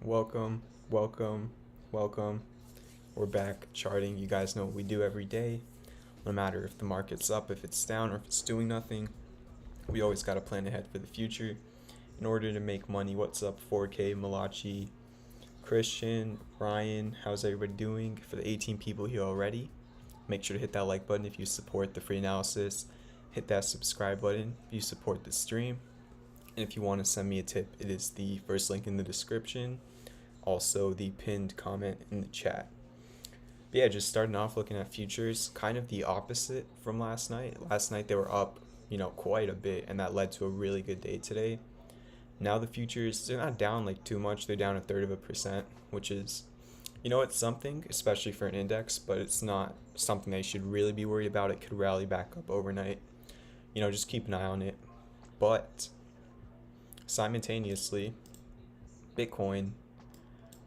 Welcome, welcome, welcome. We're back charting. You guys know what we do every day. No matter if the market's up, if it's down, or if it's doing nothing, we always got to plan ahead for the future in order to make money. What's up, 4K, Malachi, Christian, Ryan? How's everybody doing? For the 18 people here already, make sure to hit that like button if you support the free analysis. Hit that subscribe button if you support the stream. And if you want to send me a tip, it is the first link in the description. Also, the pinned comment in the chat. But yeah, just starting off looking at futures, kind of the opposite from last night. Last night they were up, quite a bit, and that led to a really good day today. Now the futures, they're not down like too much. They're down 1/3%, which is, it's something, especially for an index, but it's not something they should really be worried about. It could rally back up overnight. Just keep an eye on it. But simultaneously, Bitcoin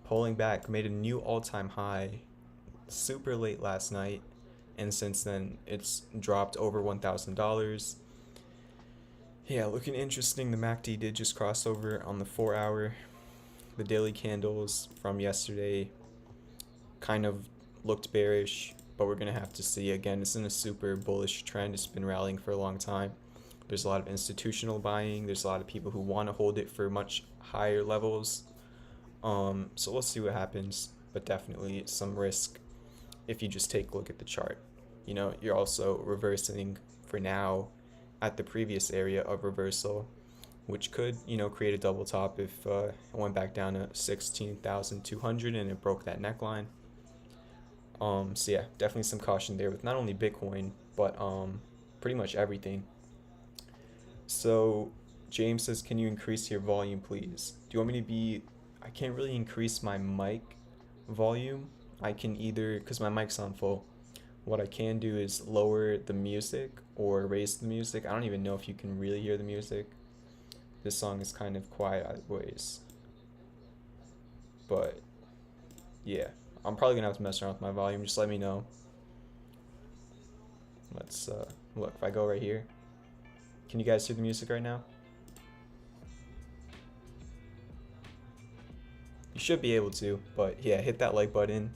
pulling back, made a new all-time high super late last night, and since then it's dropped over $1,000. Yeah, looking interesting. The MACD did just cross over on the 4-hour. The daily candles from yesterday kind of looked bearish, but we're gonna have to see. Again, it's in a super bullish trend. It's been rallying for a long time. There's a lot of institutional buying. There's a lot of people who want to hold it for much higher levels. So we'll see what happens, but definitely some risk if you just take a look at the chart. You're also reversing for now at the previous area of reversal, which could, create a double top if it went back down to 16,200 and it broke that neckline. So yeah, definitely some caution there with not only Bitcoin, but pretty much everything. So James says, can you increase your volume, please? Do you want me to be... I can't really increase my mic volume. I can either, because my mic's on full, what I can do is lower the music or raise the music. I don't even know if you can really hear the music. This song is kind of quiet ways. But yeah, I'm probably gonna have to mess around with my volume. Just let me know. Let's look, if I go right here, can you guys hear the music right now? You should be able to, but yeah, hit that like button.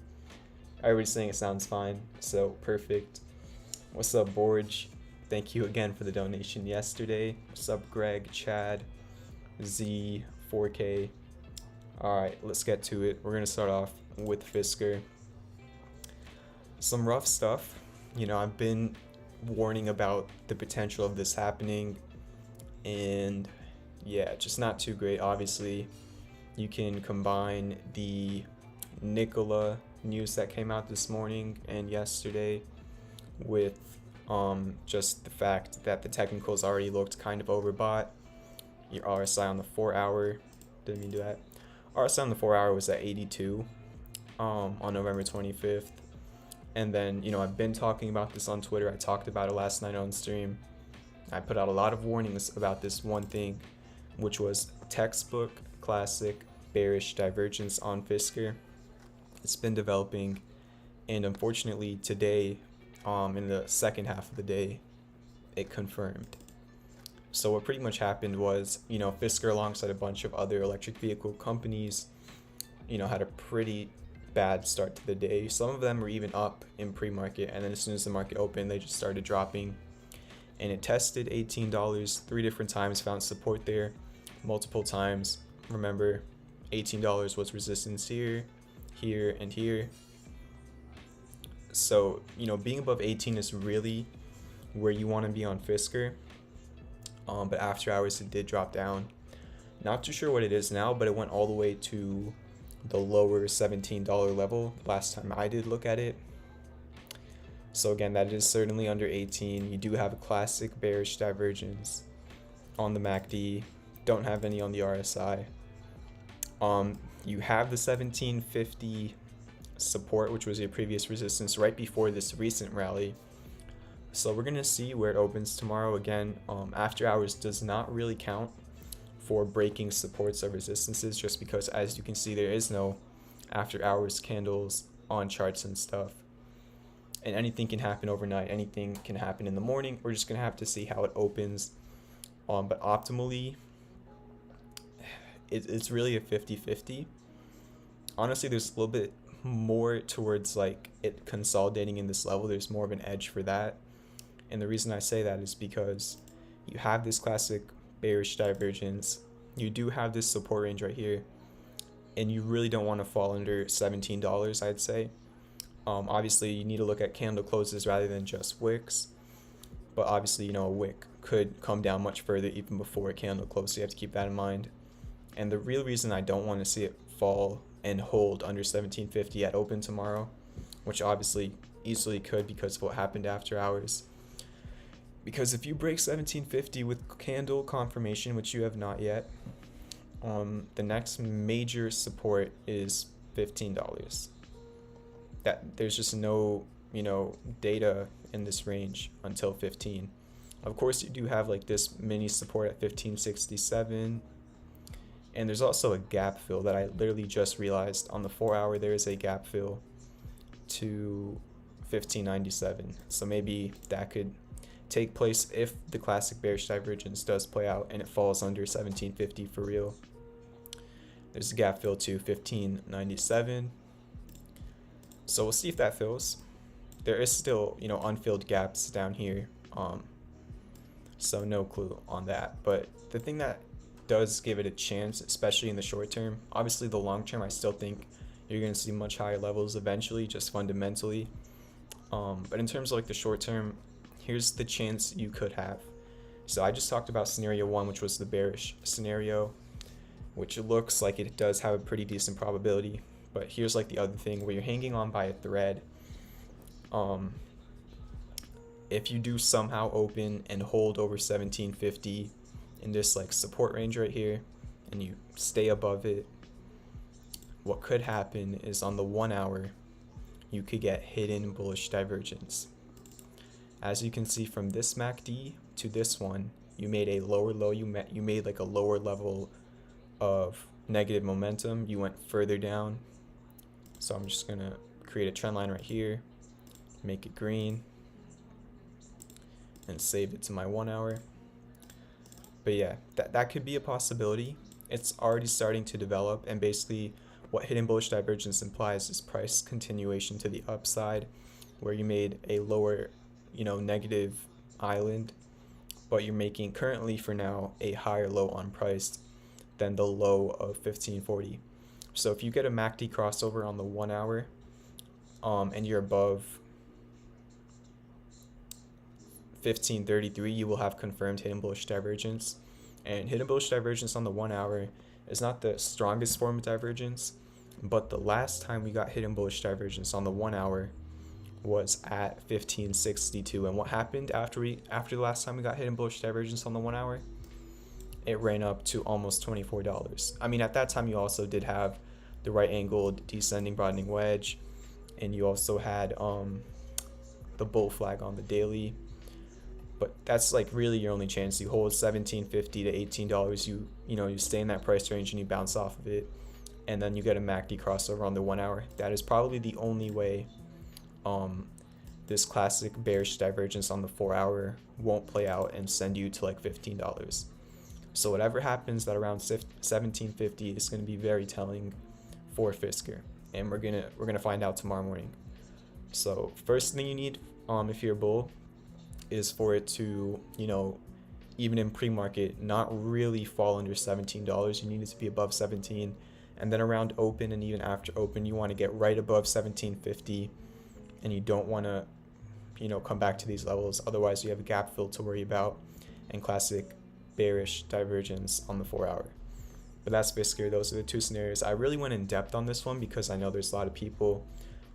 Everybody's saying it sounds fine, so perfect. What's up, Borge? Thank you again for the donation yesterday. What's up, Greg, Chad, Z, 4K. Alright, let's get to it. We're gonna start off with Fisker. Some rough stuff. I've been warning about the potential of this happening, and yeah, just not too great. Obviously, you can combine the Nikola news that came out this morning and yesterday with just the fact that the technicals already looked kind of overbought. Your RSI on the 4-hour, didn't mean to do that. RSI on the 4-hour was at 82 on November 25th. And then, I've been talking about this on Twitter. I talked about it last night on stream. I put out a lot of warnings about this one thing, which was textbook classic bearish divergence on Fisker. It's been developing, and unfortunately today, in the second half of the day, it confirmed. So what pretty much happened was, Fisker alongside a bunch of other electric vehicle companies, had a pretty bad start to the day. Some of them were even up in pre-market, and then as soon as the market opened, they just started dropping. And it tested $18 3 different times, found support there multiple times. Remember, $18 was resistance here, here, and here. So, being above 18 is really where you want to be on Fisker. But after hours, it did drop down. Not too sure what it is now, but it went all the way to the lower $17 level last time I did look at it. So again, that is certainly under 18. You do have a classic bearish divergence on the MACD. Don't have any on the RSI. You have the 1750 support, which was your previous resistance right before this recent rally. So we're gonna see where it opens tomorrow. Again, after hours does not really count for breaking supports or resistances, just because, as you can see, there is no after hours candles on charts and stuff, and anything can happen overnight. Anything can happen in the morning. We're just gonna have to see how it opens. But optimally, it's really a 50-50. Honestly, there's a little bit more towards like it consolidating in this level. There's more of an edge for that. And the reason I say that is because you have this classic bearish divergence. You do have this support range right here, and you really don't want to fall under $17, I'd say. Obviously, you need to look at candle closes rather than just wicks. But obviously, a wick could come down much further even before a candle close, so you have to keep that in mind. And the real reason I don't want to see it fall and hold under 1750 at open tomorrow, which obviously easily could because of what happened after hours. Because if you break 1750 with candle confirmation, which you have not yet, the next major support is $15. That there's just no, data in this range until 15. Of course, you do have like this mini support at 1567, and there's also a gap fill that I literally just realized on the 4-hour. There is a gap fill to 1597, so maybe that could take place if the classic bearish divergence does play out and it falls under 1750 for real. There's a gap fill to 1597, so we'll see if that fills. There is still unfilled gaps down here, so no clue on that. But the thing that does give it a chance, especially in the short term, obviously the long term I still think you're going to see much higher levels eventually, just fundamentally, but in terms of like the short term, here's the chance you could have. So I just talked about scenario 1, which was the bearish scenario, which looks like it does have a pretty decent probability. But here's like the other thing where you're hanging on by a thread. If you do somehow open and hold over 1750 in this like support range right here, and you stay above it, what could happen is on the 1-hour you could get hidden bullish divergence. As you can see from this MACD to this one, you made a lower low. You made like a lower level of negative momentum. You went further down. So I'm just gonna create a trend line right here, make it green, and save it to my 1-hour. But yeah, that could be a possibility. It's already starting to develop, and basically what hidden bullish divergence implies is price continuation to the upside, where you made a lower negative island, but you're making currently for now a higher low on price than the low of 1540. So if you get a MACD crossover on the 1-hour, and you're above 1533, you will have confirmed hidden bullish divergence. And hidden bullish divergence on the 1-hour is not the strongest form of divergence, but the last time we got hidden bullish divergence on the 1-hour was at 1562. And what happened after the last time we got hidden bullish divergence on the 1-hour? It ran up to almost $24. I mean, at that time you also did have the right angled descending broadening wedge, and you also had the bull flag on the daily. But that's like really your only chance. You hold $17.50 to $18. You stay in that price range and you bounce off of it, and then you get a MACD crossover on the 1-hour. That is probably the only way this classic bearish divergence on the 4-hour won't play out and send you to like $15. So whatever happens at around 1750 is going to be very telling for Fisker, and we're gonna find out tomorrow morning. So first thing you need, if you're a bull, is for it to even in pre-market not really fall under $17. You need it to be above 17, and then around open and even after open you want to get right above 1750, and you don't want to come back to these levels. Otherwise you have a gap fill to worry about and classic bearish divergence on the 4-hour. But that's Fisker. Those are the two scenarios. I really went in depth on this one because I know there's a lot of people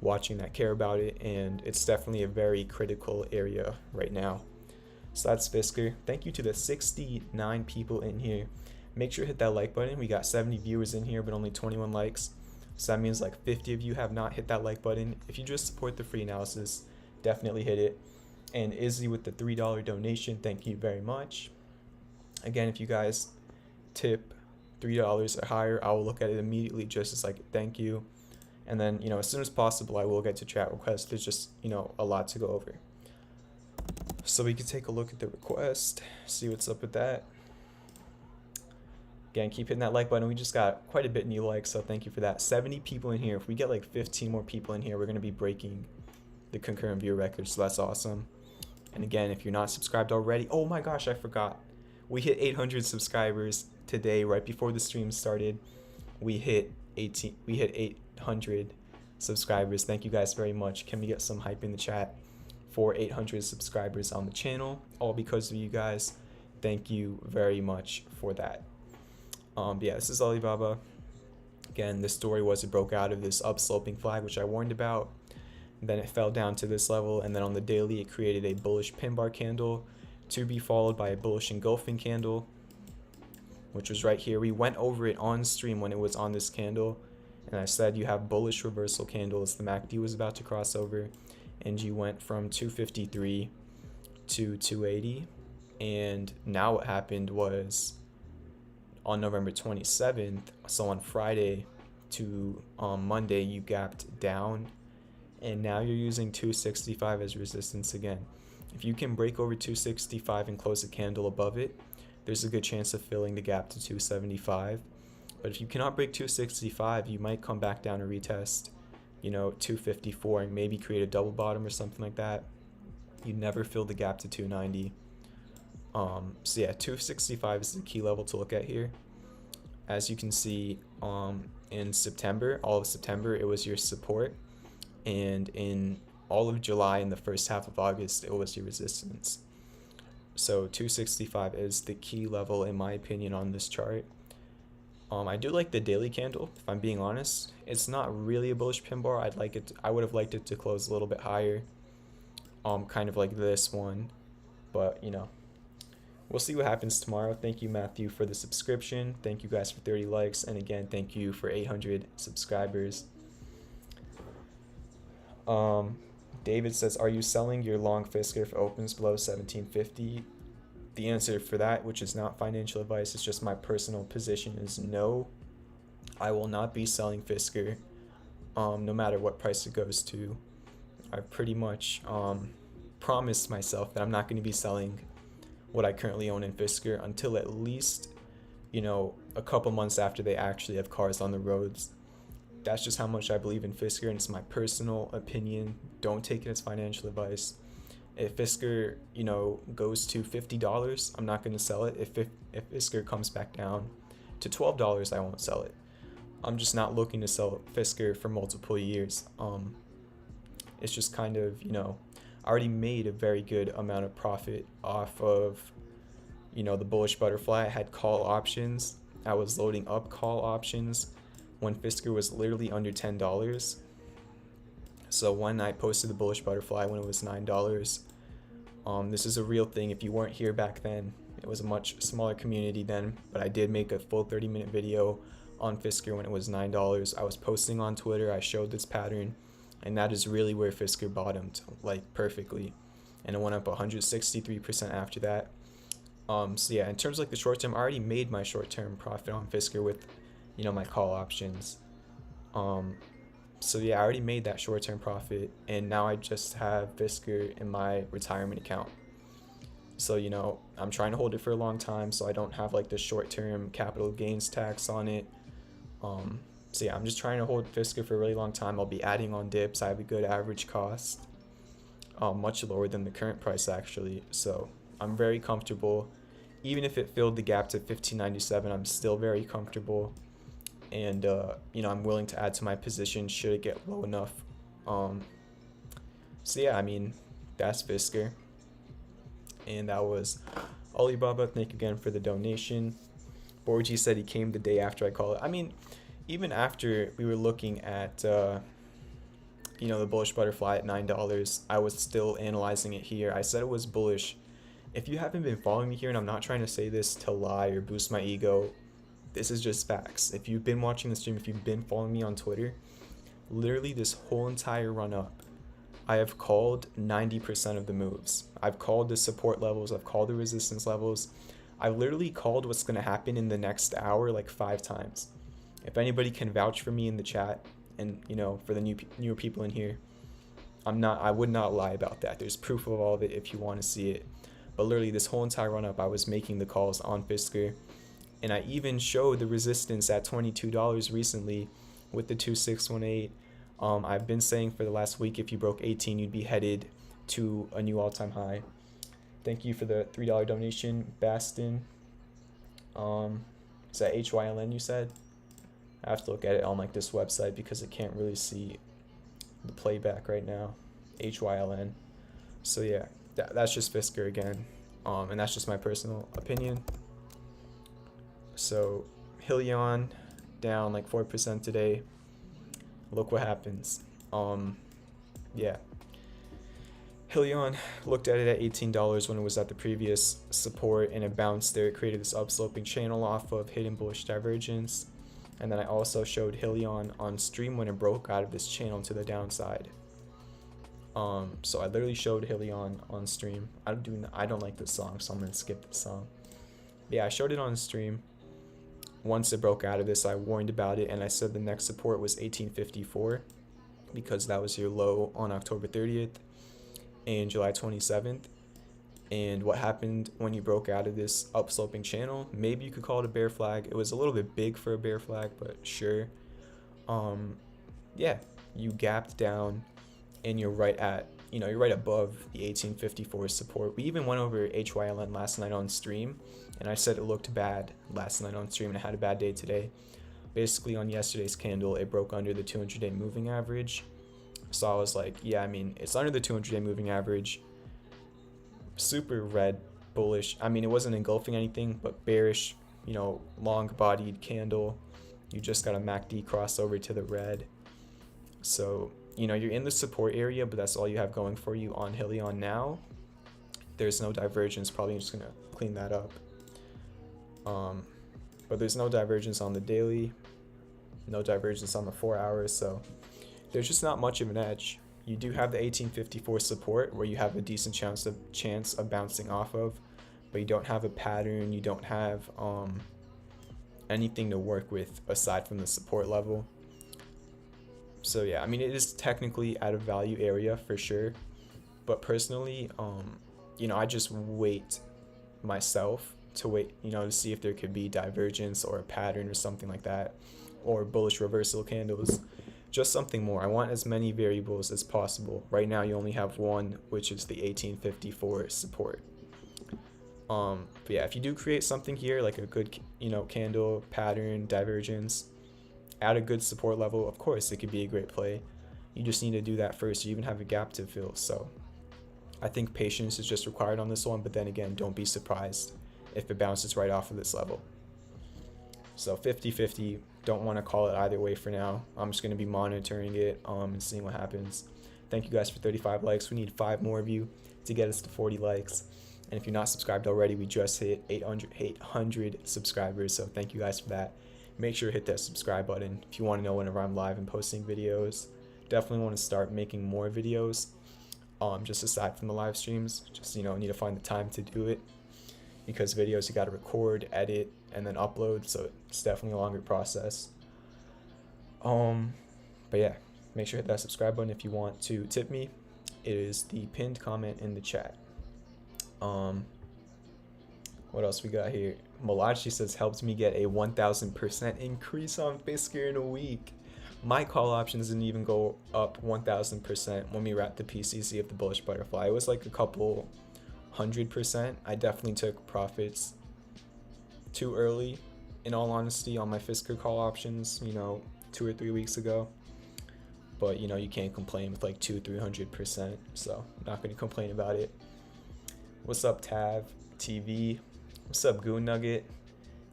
watching that care about it, and it's definitely a very critical area right now. So that's Fisker. Thank you to the 69 people in here. Make sure to hit that like button. We got 70 viewers in here but only 21 likes, so that means like 50 of you have not hit that like button. If you just support the free analysis, definitely hit it. And Izzy with the $3 donation, thank you very much. Again, if you guys tip $3 or higher, I will look at it immediately just as like thank you. And then as soon as possible I will get to chat requests. There's just a lot to go over, so we can take a look at the request, see what's up with that. Again, keep hitting that like button. We just got quite a bit new likes, so thank you for that. 70 people in here. If we get like 15 more people in here, we're going to be breaking the concurrent viewer record, so that's awesome. And again, if you're not subscribed already, oh my gosh, I forgot. We hit 800 subscribers today, right before the stream started. We hit 800 subscribers. Thank you guys very much. Can we get some hype in the chat for 800 subscribers on the channel? All because of you guys. Thank you very much for that. Yeah, this is Alibaba. Again, the story was it broke out of this upsloping flag, which I warned about. Then it fell down to this level, and then on the daily it created a bullish pin bar candle to be followed by a bullish engulfing candle, which was right here. We went over it on stream when it was on this candle, and I said you have bullish reversal candles. The MACD was about to cross over, and you went from 253 to 280. And now what happened was on November 27th, so on Friday to Monday, you gapped down, and now you're using 265 as resistance again. If you can break over 265 and close a candle above it, there's a good chance of filling the gap to 275. But if you cannot break 265, you might come back down and retest, 254 and maybe create a double bottom or something like that. You never fill the gap to 290. So yeah, 265 is the key level to look at here. As you can see, in September, all of September, it was your support, and in all of July and the first half of August, it was your resistance. So 265 is the key level in my opinion on this chart. I do like the daily candle, if I'm being honest. It's not really a bullish pin bar. I would have liked it to close a little bit higher, kind of like this one, but we'll see what happens tomorrow. Thank you, Matthew, for the subscription. Thank you guys for 30 likes, and again, thank you for 800 subscribers. David says, are you selling your long Fisker if it opens below 1750? The answer for that, which is not financial advice, it's just my personal position, is no. I will not be selling Fisker, no matter what price it goes to. I've pretty much promised myself that I'm not going to be selling what I currently own in Fisker until at least, a couple months after they actually have cars on the roads. That's just how much I believe in Fisker, and it's my personal opinion. Don't take it as financial advice. If Fisker, goes to $50, I'm not going to sell it. If Fisker comes back down to $12, I won't sell it. I'm just not looking to sell Fisker for multiple years. It's just kind of, I already made a very good amount of profit off of, the bullish butterfly. I had call options. I was loading up call options when Fisker was literally under $10. So when I posted the bullish butterfly when it was $9, this is a real thing. If you weren't here back then, it was a much smaller community then, but I did make a full 30-minute video on Fisker when it was $9. I was posting on Twitter. I showed this pattern, and that is really where Fisker bottomed, like perfectly, and it went up 163% after that. So yeah, in terms of like the short term, I already made my short-term profit on Fisker with my call options. So yeah, I already made that short-term profit, and now I just have Fisker in my retirement account. So I'm trying to hold it for a long time, so I don't have like the short-term capital gains tax on it. So yeah, I'm just trying to hold Fisker for a really long time. I'll be adding on dips. I have a good average cost, much lower than the current price actually. So I'm very comfortable. Even if it filled the gap to 1597, I'm still very comfortable. And I'm willing to add to my position should it get low enough. So yeah, that's Fisker, and that was Alibaba. Thank you again for the donation. Borgi said he came the day after I called it. Even after we were looking at the bullish butterfly at $9, I was still analyzing it here. I said it was bullish. If you haven't been following me here, and I'm not trying to say this to lie or boost my ego, this is just facts. If you've been watching the stream, if you've been following me on Twitter, literally this whole entire run up, I have called 90% of the moves. I've called the support levels, I've called the resistance levels. I've literally called what's going to happen in the next hour like 5 times. If anybody can vouch for me in the chat, and for the newer people in here, I would not lie about that. There's proof of all of it if you want to see it. But literally this whole entire run up, I was making the calls on Fisker. And I even showed the resistance at $22 recently with the 2618. I've been saying for the last week, if you broke 18, you'd be headed to a new all-time high. Thank you for the $3 donation, Bastin. Is that HYLN you said? I have to look at it on like this website because I can't really see the playback right now. HYLN. So yeah, that's just Fisker again. And that's just my personal opinion. So Helion down like 4% today. Look what happens. Yeah. Helion looked at it at $18 when it was at the previous support, and it bounced there. It created this upsloping channel off of hidden bullish divergence. And then I also showed Helion on stream when it broke out of this channel to the downside. So I literally showed Helion on stream. I don't like this song, so I'm gonna skip this song. Yeah, I showed it on stream. Once it broke out of this, I warned about it, and I said the next support was 1854 because that was your low on October 30th and July 27th. And what happened when you broke out of this upsloping channel? Maybe you could call it a bear flag. It was a little bit big for a bear flag, but sure. Yeah, you gapped down, and you're right above the 1854 support. We even went over HYLN last night on stream, and I said it looked bad last night on stream, and I had a bad day today. Basically, on yesterday's candle, it broke under the 200-day moving average. So I was like, yeah, I mean, it's under the 200-day moving average. Super red, bullish. I mean, it wasn't engulfing anything, but bearish, long-bodied candle. You just got a MACD crossover to the red. So, you're in the support area, but that's all you have going for you on Helion now. There's no divergence. Probably just going to clean that up. But there's no divergence on the daily. No divergence on the 4 hours. So there's just not much of an edge. You do have the 1854 support where you have a decent chance of bouncing off of, but you don't have a pattern. You don't have anything to work with aside from the support level. So yeah, I mean, it is technically at a value area for sure, but personally, I just wait myself to see if there could be divergence or a pattern or something like that, or bullish reversal candles. Just something more. I want as many variables as possible. Right now you only have one, which is the 1854 support. But yeah, if you do create something here, like a good, candle, pattern, divergence, at a good support level, of course, it could be a great play. You just need to do that first. You even have a gap to fill. So I think patience is just required on this one, but then again, don't be surprised if it bounces right off of this level. So 50-50, don't want to call it either way for now. I'm just going to be monitoring it and seeing what happens. Thank you guys for 35 likes. We need 5 more of you to get us to 40 likes. And if you're not subscribed already, we just hit 800 subscribers. So thank you guys for that. Make sure to hit that subscribe button if you want to know whenever I'm live and posting videos. Definitely want to start making more videos, just aside from the live streams. Just, need to find the time to do it, because videos you got to record, edit, and then upload, so it's definitely a longer process. But yeah, make sure to hit that subscribe button if you want to tip me. It is the pinned comment in the chat. What else we got here? Malachi says, helped me get a 1000% increase on Fisker in a week. My call options didn't even go up 1000% when we were at the PCC of the bullish butterfly. It was like a couple 100%. I definitely took profits too early, in all honesty, on my Fisker call options, 2 or 3 weeks ago. But you can't complain with like 200-300%, so I'm not going to complain about it. What's up, Tav TV? What's up, Goon Nugget?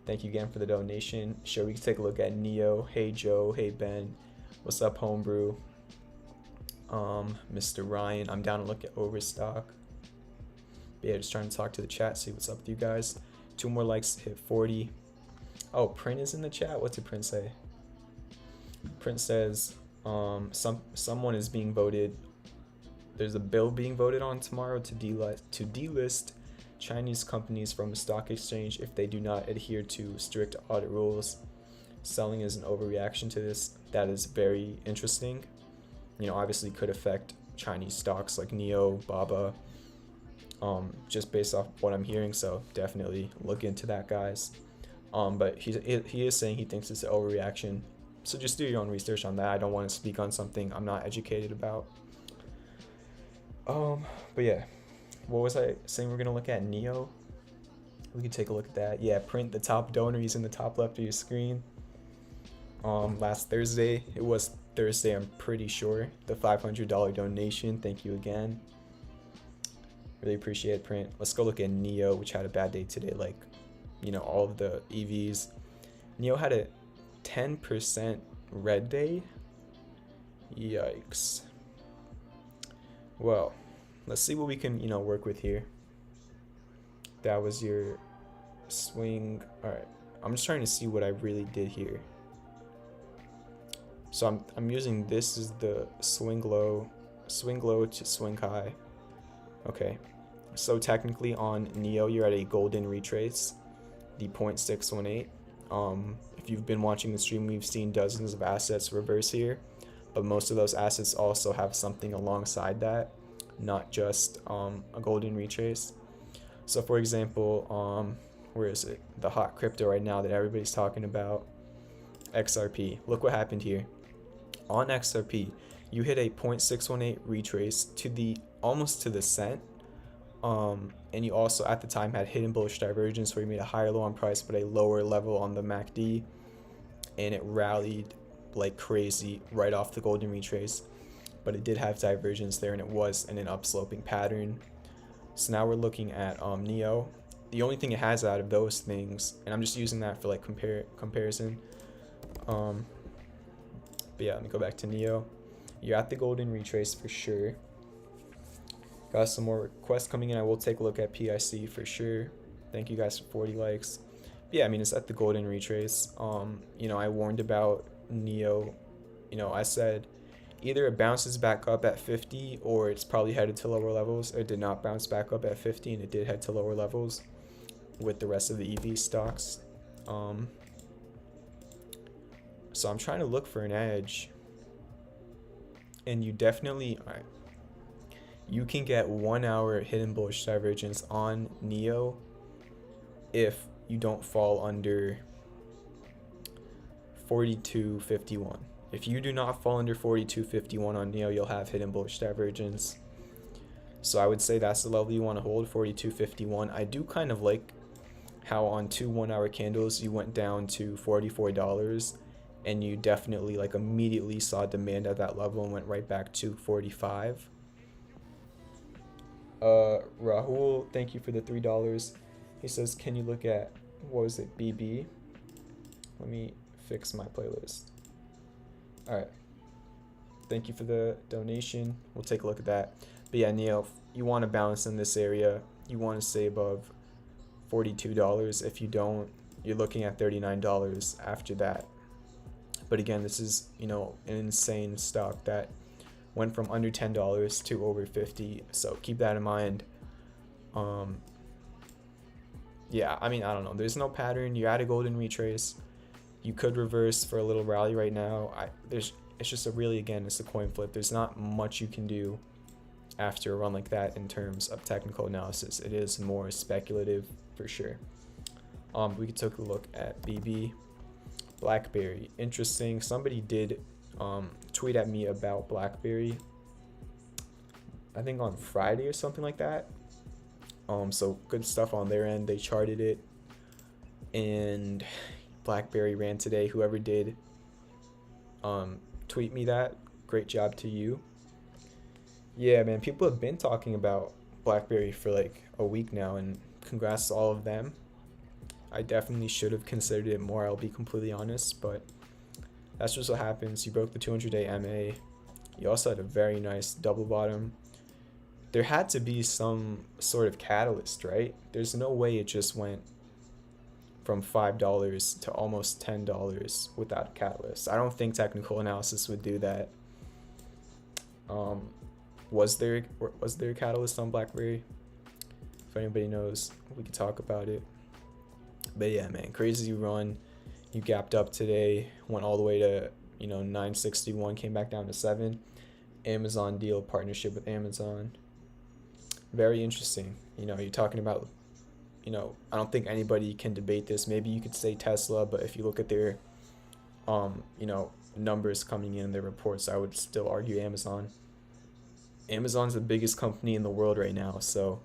Thank you again for the donation. Sure, we can take a look at Neo. Hey Joe, hey Ben. What's up, Homebrew? Mr. Ryan, I'm down to look at Overstock. But yeah, just trying to talk to the chat, see what's up with you guys. 2 more likes to hit 40. Oh, Print is in the chat. What did Print say? Print says someone is being voted. There's a bill being voted on tomorrow to delist Chinese companies from a stock exchange if they do not adhere to strict audit rules. Selling is an overreaction to this. That is very interesting. Obviously could affect Chinese stocks like Neo, Baba, just based off what I'm hearing. So definitely look into that, guys. But he is saying he thinks it's an overreaction. So just do your own research on that. I don't want to speak on something I'm not educated about. But yeah, what was I saying? We're gonna look at Neo. We can take a look at that. Yeah, print the top donor. He's in the top left of your screen. Last Thursday, it was Thursday, I'm pretty sure. The $500 donation. Thank you again. Really appreciate it, print. Let's go look at Neo, which had a bad day today. Like, all of the EVs. Neo had a 10% red day. Yikes. Well, let's see what we can, work with here. That was your swing. All right, I'm just trying to see what I really did here. So I'm using this as the swing low to swing high. Okay, so technically on Neo you're at a golden retrace, the 0.618. If you've been watching the stream, we've seen dozens of assets reverse here, but most of those assets also have something alongside that, not just a golden retrace. So for example, where is it? The hot crypto right now that everybody's talking about, XRP. Look what happened here. On XRP, you hit a 0.618 retrace to the almost to the cent. And you also at the time had hidden bullish divergence where you made a higher low on price but a lower level on the MACD, and it rallied like crazy right off the golden retrace, but it did have divergence there and it was in an upsloping pattern. So now we're looking at Neo. The only thing it has out of those things, and I'm just using that for like comparison. But yeah, let me go back to Neo. You're at the golden retrace for sure. Got some more requests coming in. I will take a look at PIC for sure. Thank you guys for 40 likes. But yeah, I mean, it's at the golden retrace. I warned about Neo. I said either it bounces back up at 50 or it's probably headed to lower levels. It did not bounce back up at 50 and it did head to lower levels with the rest of the EV stocks. So I'm trying to look for an edge, and you definitely, all right, you can get 1 hour hidden bullish divergence on Neo if you don't fall under 42.51. If you do not fall under 42.51 on Neo, you'll have hidden bullish divergence. So I would say that's the level you want to hold, 42.51. I do kind of like how on 2 1 hour candles you went down to $44, and you definitely like immediately saw demand at that level and went right back to 45. Rahul, thank you for the $3. He says, can you look at, what was it, BB? Let me fix my playlist. All right, thank you for the donation. We'll take a look at that. But yeah, Neo, you want to balance in this area. You want to stay above $42. If you don't, you're looking at $39 after that. But again, this is, an insane stock that went from under $10 to over 50. So keep that in mind. Yeah, I mean, I don't know. There's no pattern. You're at a golden retrace. You could reverse for a little rally right now. It's just it's a coin flip. There's not much you can do after a run like that in terms of technical analysis. It is more speculative for sure. We could take a look at BB. BlackBerry, interesting. Somebody did tweet at me about BlackBerry, I think on Friday or something like that. So good stuff on their end. They charted it, and BlackBerry ran today. Whoever did tweet me that, great job to you. Yeah, man, people have been talking about BlackBerry for like a week now, and congrats to all of them. I definitely should have considered it more, I'll be completely honest, but that's just what happens. You broke the 200-day MA. You also had a very nice double bottom. There had to be some sort of catalyst, right? There's no way it just went from $5 to almost $10 without a catalyst. I don't think technical analysis would do that. Was there a catalyst on BlackBerry? If anybody knows, we could talk about it. But yeah, man, crazy run. You gapped up today, went all the way to 961, came back down to 7. Amazon deal, partnership with Amazon. Very interesting. You're talking about I don't think anybody can debate this. Maybe you could say Tesla, but if you look at their numbers coming in their reports, I would still argue Amazon. Amazon's the biggest company in the world right now, so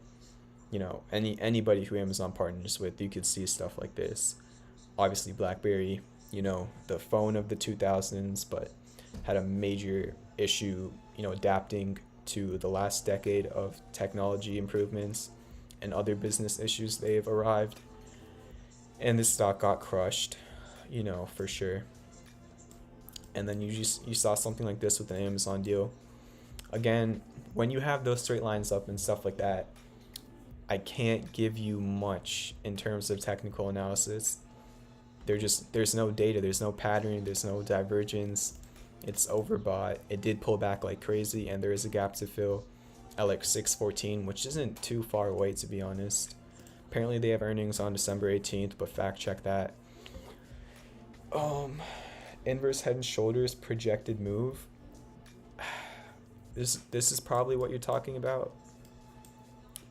anybody who Amazon partners with, you could see stuff like this. Obviously, BlackBerry, the phone of the 2000s, but had a major issue, adapting to the last decade of technology improvements and other business issues they've arrived. And this stock got crushed, for sure. And then you saw something like this with the Amazon deal. Again, when you have those straight lines up and stuff like that, I can't give you much in terms of technical analysis. There's no data, there's no pattern, there's no divergence. It's overbought. It did pull back like crazy, and there is a gap to fill at like 614, which isn't too far away, to be honest. Apparently they have earnings on December 18th, but fact check that. Inverse head and shoulders projected move. This is probably what you're talking about,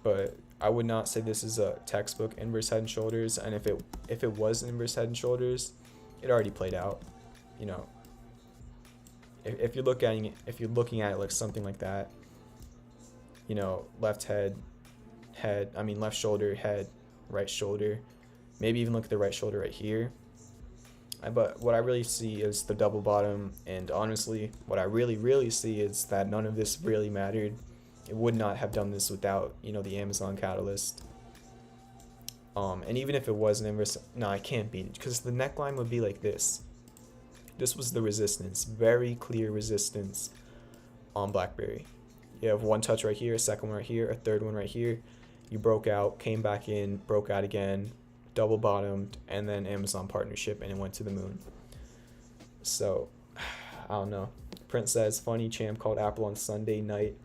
but I would not say this is a textbook inverse head and shoulders. And if it was inverse head and shoulders, it already played out. If you're looking at it like something like that, left left shoulder, head, right shoulder, maybe even look at the right shoulder right here. But what I really see is the double bottom, and honestly, what I really see is that none of this really mattered. It would not have done this without, the Amazon catalyst. And even if it was an inverse, no, I can't beat it, because the neckline would be like this. This was the resistance, very clear resistance on BlackBerry. You have one touch right here, a second one right here, a third one right here. You broke out, came back in, broke out again, double bottomed, and then Amazon partnership, and it went to the moon. So, I don't know. Prince says, funny, Champ called Apple on Sunday night,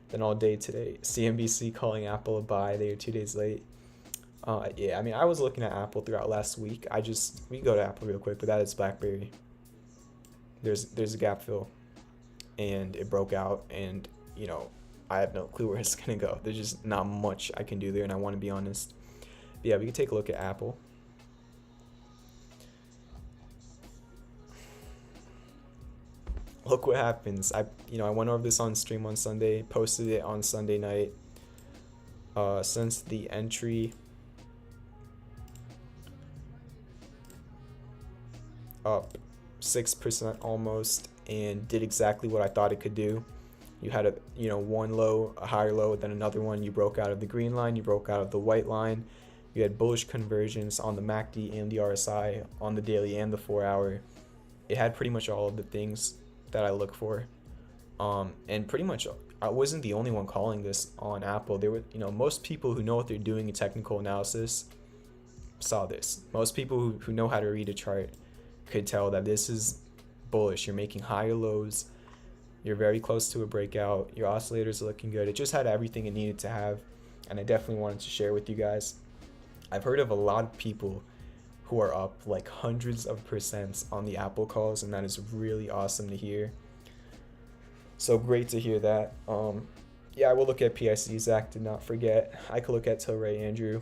then all day today. CNBC calling Apple a buy. They are 2 days late. Yeah, I was looking at Apple throughout last week. We can go to Apple real quick, but that is BlackBerry. There's a gap fill, and it broke out, and I have no clue where it's gonna go. There's just not much I can do there, and I want to be honest. But yeah, we can take a look at Apple. Look what happens. I went over this on stream on Sunday, posted it on Sunday night. Since the entry, up 6% almost, and did exactly what I thought it could do. You had one low, a higher low, then another one. You broke out of the green line, you broke out of the white line. You had bullish convergence on the MACD and the RSI on the daily and the 4-hour. It had pretty much all of the things that I look for. And pretty much I wasn't the only one calling this on Apple. There were, most people who know what they're doing in technical analysis saw this. Most people who know how to read a chart could tell that this is bullish. You're making higher lows. You're very close to a breakout. Your oscillators are looking good. It just had everything it needed to have, and I definitely wanted to share with you guys. I've heard of a lot of people who are up like hundreds of percents on the Apple calls, and that is really awesome to hear. So great to hear that. Yeah, I will look at PIC. Zach did not forget. I could look at Tilray, Andrew.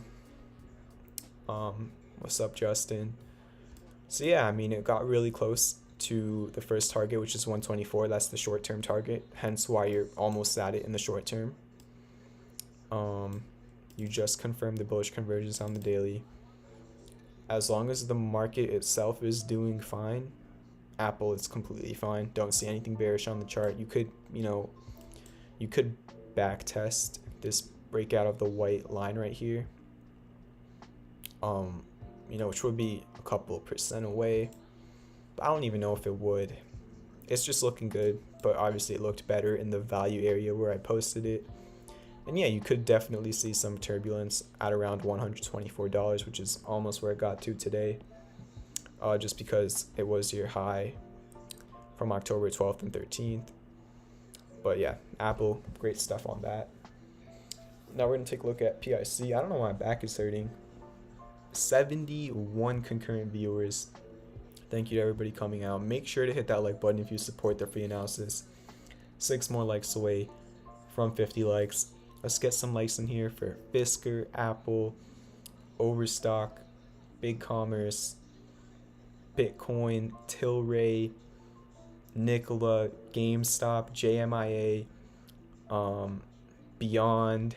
What's up, Justin? So yeah, it got really close to the first target, which is 124. That's the short-term target, hence why you're almost at it in the short term. You just confirmed the bullish convergence on the daily. As long as the market itself is doing fine, Apple is completely fine. Don't see anything bearish on the chart. You could back test this breakout of the white line right here, which would be a couple percent away. But I don't even know if it would. It's just looking good, but obviously it looked better in the value area where I posted it. And yeah, you could definitely see some turbulence at around $124, which is almost where it got to today, just because it was your high from October 12th and 13th. But yeah, Apple, great stuff on that. Now we're going to take a look at PIC. I don't know why my back is hurting. 71 concurrent viewers. Thank you to everybody coming out. Make sure to hit that like button if you support the free analysis. 6 more likes away from 50 likes. Let's get some likes in here for Fisker, Apple, Overstock, Big Commerce, Bitcoin, Tilray, Nikola, GameStop, JMIA, Beyond,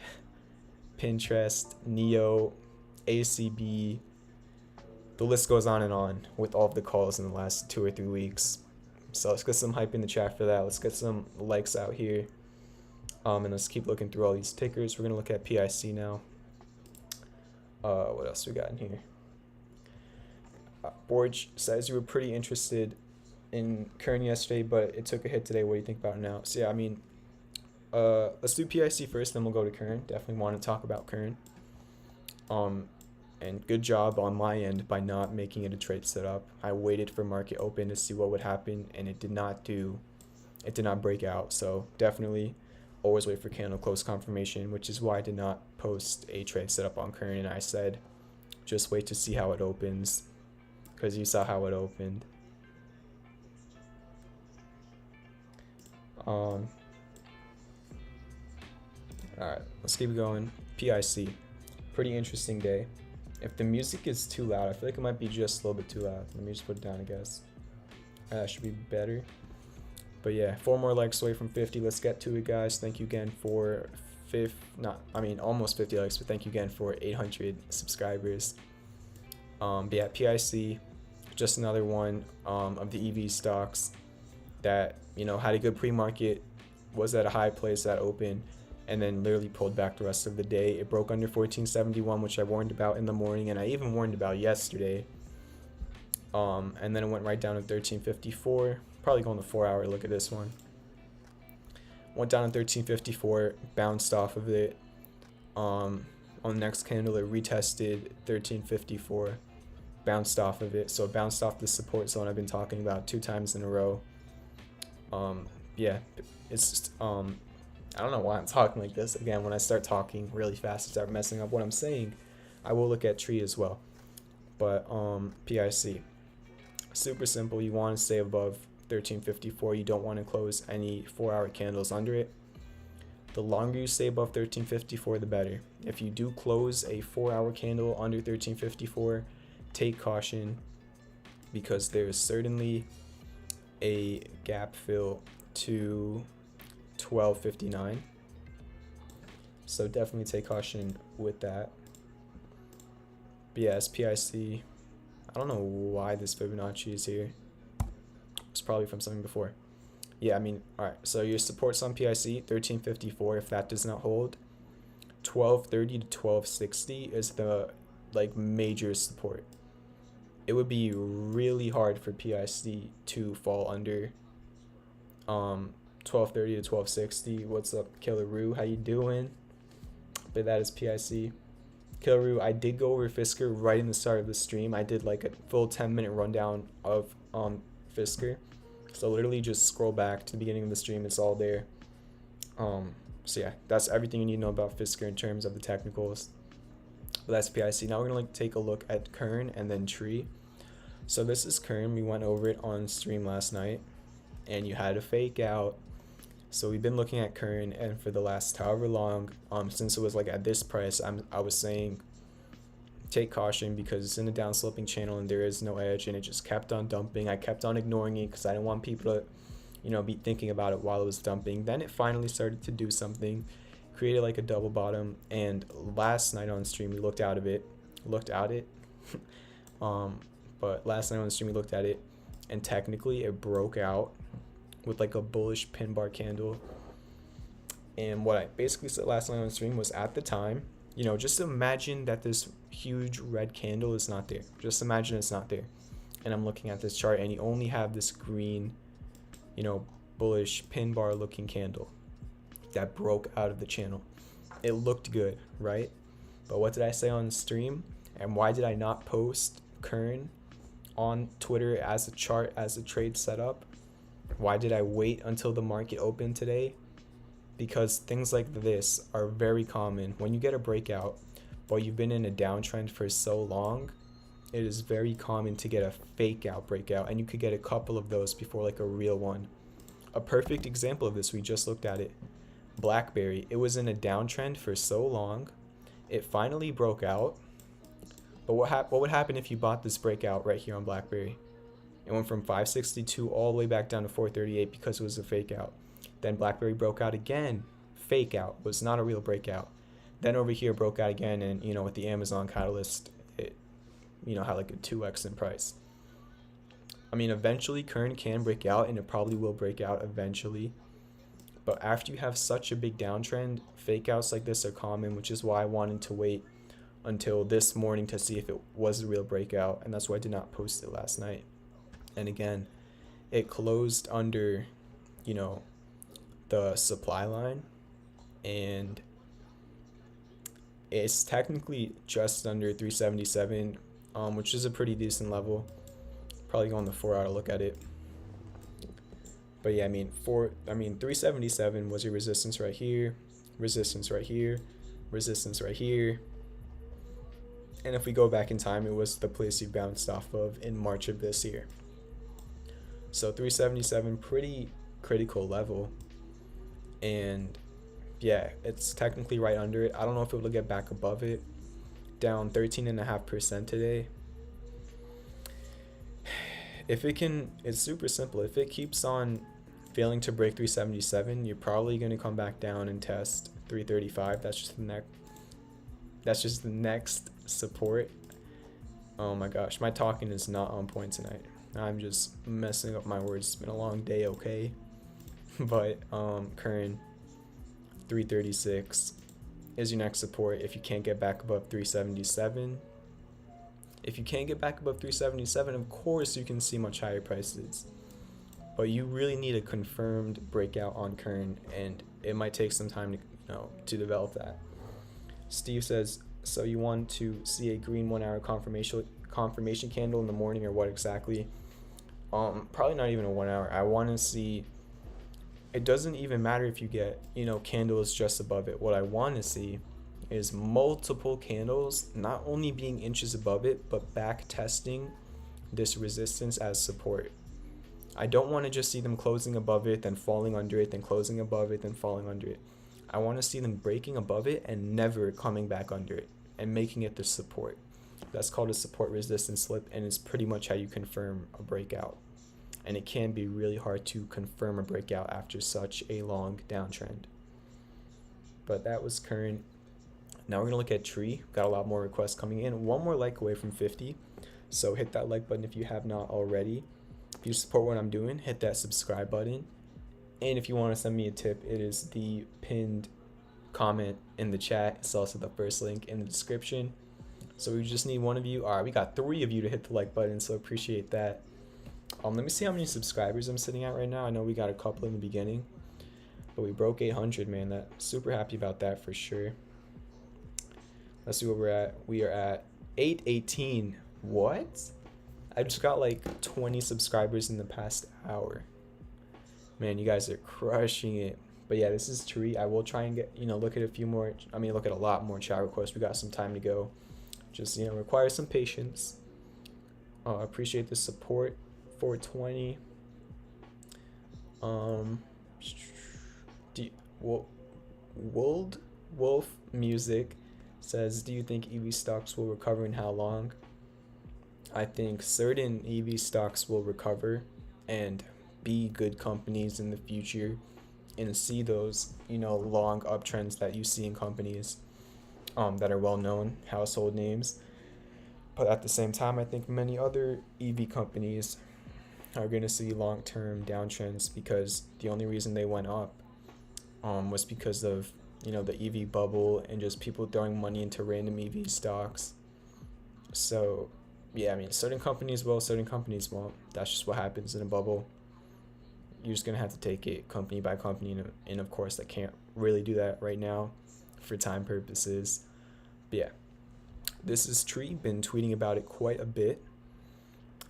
Pinterest, Neo, ACB. The list goes on and on with all of the calls in the last 2 or 3 weeks. So let's get some hype in the chat for that. Let's get some likes out here. And let's keep looking through all these tickers. We're gonna look at PIC now. What else we got in here? Borge says you were pretty interested in Kern yesterday, but it took a hit today. What do you think about it now? So yeah, I mean, let's do PIC first, then we'll go to Kern. Definitely want to talk about Kern. And good job on my end by not making it a trade setup. I waited for market open to see what would happen, and it did not break out. So definitely always wait for candle close confirmation, which is why I did not post a trade setup on Kern, and I said just wait to see how it opens, because you saw how it opened. Alright, let's keep going. PIC, pretty interesting day. If the music is too loud, I feel like it might be just a little bit too loud. Let me just put it down, I guess. Should be better. But yeah, 4 more likes away from 50. Let's get to it, guys. Thank you again for almost 50 likes, but thank you again for 800 subscribers. But yeah, PIC, just another one of the EV stocks that, you know, had a good pre-market, was at a high place at open, and then literally pulled back the rest of the day. It broke under 1471, which I warned about in the morning, and I even warned about yesterday. And then it went right down to 1354. Probably go on the 4-hour. Look at this one. Went down to 1354, bounced off of it. On the next candle, it retested 1354, bounced off of it. So it bounced off the support zone I've been talking about 2 times in a row. Yeah, it's just I don't know why I'm talking like this. Again, when I start talking really fast, I start messing up what I'm saying. I will look at tree as well. But PIC, super simple. You want to stay above 1354. You don't want to close any 4-hour candles under it. The longer you stay above 1354, the better. If you do close a 4-hour candle under 1354, take caution, because there is certainly a gap fill to 1259. So definitely take caution with that. But yeah, SPIC, I don't know why this Fibonacci is here. It's probably from something before. Yeah, I mean, alright, so your support's on PIC, 1354. If that does not hold, 1230 to 1260 is the like major support. It would be really hard for PIC to fall under 1230 to 1260. What's up, Killer Roo? How you doing? But that is PIC. Killer Roo, I did go over Fisker right in the start of the stream. I did like a full 10-minute rundown of Fisker. So literally just scroll back to the beginning of the stream. It's all there. So yeah, that's everything you need to know about Fisker in terms of the technicals. But that's PIC. Now we're gonna take a look at Kern and then Tree. So this is Kern. We went over it on stream last night, and you had a fake out. So we've been looking at Kern, and for the last however long, since it was like at this price, I was saying take caution because it's in a downsloping channel and there is no edge, and it just kept on dumping. I kept on ignoring it because I didn't want people to, you know, be thinking about it while it was dumping. Then it finally started to do something, created like a double bottom, and last night on stream we looked at it. But last night on the stream we looked at it, and technically it broke out with like a bullish pin bar candle. And what I basically said last night on the stream was, at the time, you know, just imagine that this huge red candle is not there. Just imagine it's not there. And I'm looking at this chart, and you only have this green, you know, bullish pin bar looking candle that broke out of the channel. It looked good, right? But what did I say on stream? And why did I not post Kern on Twitter as a chart, as a trade setup? Why did I wait until the market opened today? Because things like this are very common. When you get a breakout, but you've been in a downtrend for so long, it is very common to get a fake out breakout, and you could get a couple of those before like a real one. A perfect example of this, we just looked at it. BlackBerry, it was in a downtrend for so long, it finally broke out, But what would happen if you bought this breakout right here on BlackBerry? It went from 562 all the way back down to 438 because it was a fake out. Then BlackBerry broke out again. Fake out, was not a real breakout. Then over here broke out again, and with the Amazon catalyst, it had like a 2x in price. I mean, eventually Kern can break out, and it probably will break out eventually. But after you have such a big downtrend, fake outs like this are common, which is why I wanted to wait until this morning to see if it was a real breakout, and that's why I did not post it last night. And again, it closed under, the supply line, and it's technically just under 377, which is a pretty decent level. Probably go on the 4 hour look at it. But yeah, 377 was your resistance right here, resistance right here, resistance right here. And if we go back in time, it was the place you bounced off of in March of this year. So 377, pretty critical level. And yeah, it's technically right under it. I don't know if it will get back above it. Down 13.5% today. If it can, it's super simple. If it keeps on failing to break 377, you're probably going to come back down and test 335. That's just the next support. Oh my gosh, my talking is not on point tonight. I'm just messing up my words. It's been a long day, okay? But current 336 is your next support if you can't get back above 377. If you can't get back above 377, of course you can see much higher prices. But you really need a confirmed breakout on Kern, and it might take some time to develop that. Steve says, so you want to see a green 1 hour confirmation candle in the morning, or what exactly? Probably not even a 1 hour. I want to see, it doesn't even matter if you get, candles just above it. What I want to see is multiple candles not only being inches above it, but back testing this resistance as support. I don't want to just see them closing above it, then falling under it, then closing above it, then falling under it. I want to see them breaking above it and never coming back under it and making it the support. That's called a support resistance slip, and it's pretty much how you confirm a breakout. And it can be really hard to confirm a breakout after such a long downtrend. But that was current. Now we're going to look at tree. Got a lot more requests coming in. One more like away from 50. So hit that like button if you have not already. If you support what I'm doing, hit that subscribe button. And if you want to send me a tip, it is the pinned comment in the chat. It's also the first link in the description. So we just need one of you. All right, we got 3 of you to hit the like button, so appreciate that. Let me see how many subscribers I'm sitting at right now. I know we got a couple in the beginning, but we broke 800, man. That super happy about that for sure. Let's see what we're at. We are at 818. What? I just got like 20 subscribers in the past hour. Man, you guys are crushing it. But yeah, this is Tree. I will try and get, look at a lot more chat requests. We got some time to go. Just, require some patience. Appreciate the support. 420. Wolf Music says, do you think EV stocks will recover and how long? I think certain EV stocks will recover and be good companies in the future and see those, long uptrends that you see in companies that are well-known household names. But at the same time, I think many other EV companies are going to see long-term downtrends because the only reason they went up was because of, the EV bubble and just people throwing money into random EV stocks. So, yeah, certain companies will, certain companies won't. That's just what happens in a bubble. You're just going to have to take it company by company. And of course, I can't really do that right now for time purposes. But yeah, this is Tree. Been tweeting about it quite a bit.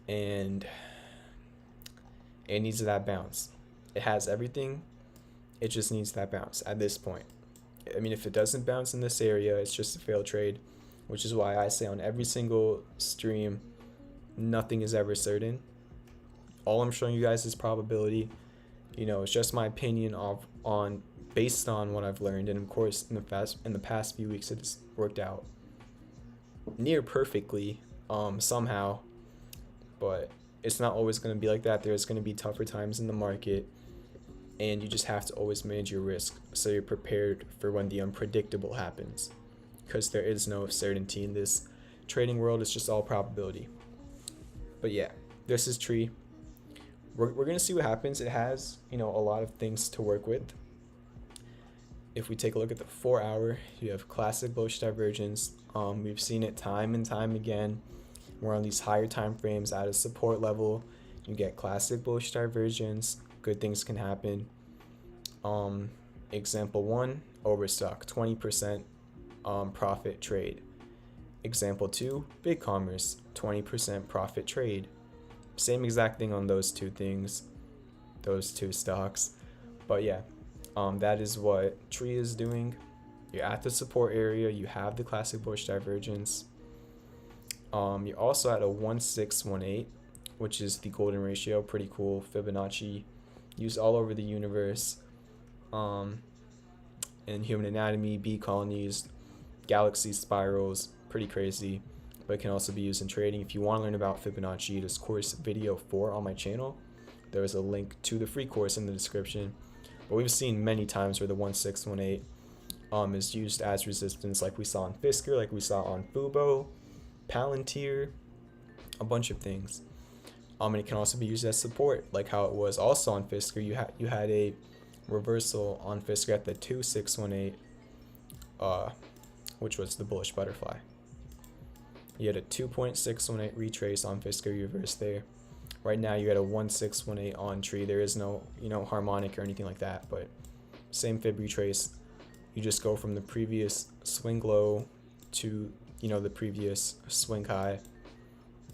And it needs that bounce. It has everything. It just needs that bounce at this point. If it doesn't bounce in this area, it's just a failed trade, which is why I say on every single stream, nothing is ever certain. All I'm showing you guys is probability. It's just my opinion based on what I've learned, and of course in the past few weeks it's worked out. near perfectly somehow, but it's not always going to be like that. There's going to be tougher times in the market, and you just have to always manage your risk so you're prepared for when the unpredictable happens, because there is no certainty in this trading world. It's just all probability. But yeah, this is Tree. We're going to see what happens. It has, a lot of things to work with. If we take a look at the 4-hour, you have classic bullish divergence. We've seen it time and time again. We're on these higher time frames at a support level. You get classic bullish divergence. Good things can happen. Example 1, overstock, 20% profit trade. Example 2, big commerce, 20% profit trade. Same exact thing on those two things, those two stocks. But yeah, that is what Tree is doing. You're at the support area. You have the classic bullish divergence. You're also at a 1.618, which is the golden ratio. Pretty cool. Fibonacci used all over the universe. In human anatomy, bee colonies, galaxy spirals, pretty crazy. But it can also be used in trading. If you want to learn about Fibonacci, there's course video 4 on my channel. There is a link to the free course in the description. But we've seen many times where the 1.618 is used as resistance, like we saw on Fisker, like we saw on Fubo, Palantir, a bunch of things. And it can also be used as support, like how it was also on Fisker. You had a reversal on Fisker at the 2.618, which was the bullish butterfly. You had a 2.618 retrace on Fisker, you reversed there. Right now you had a 1.618 on Tree. There is no, harmonic or anything like that, but same fib retrace. You just go from the previous swing low to, the previous swing high.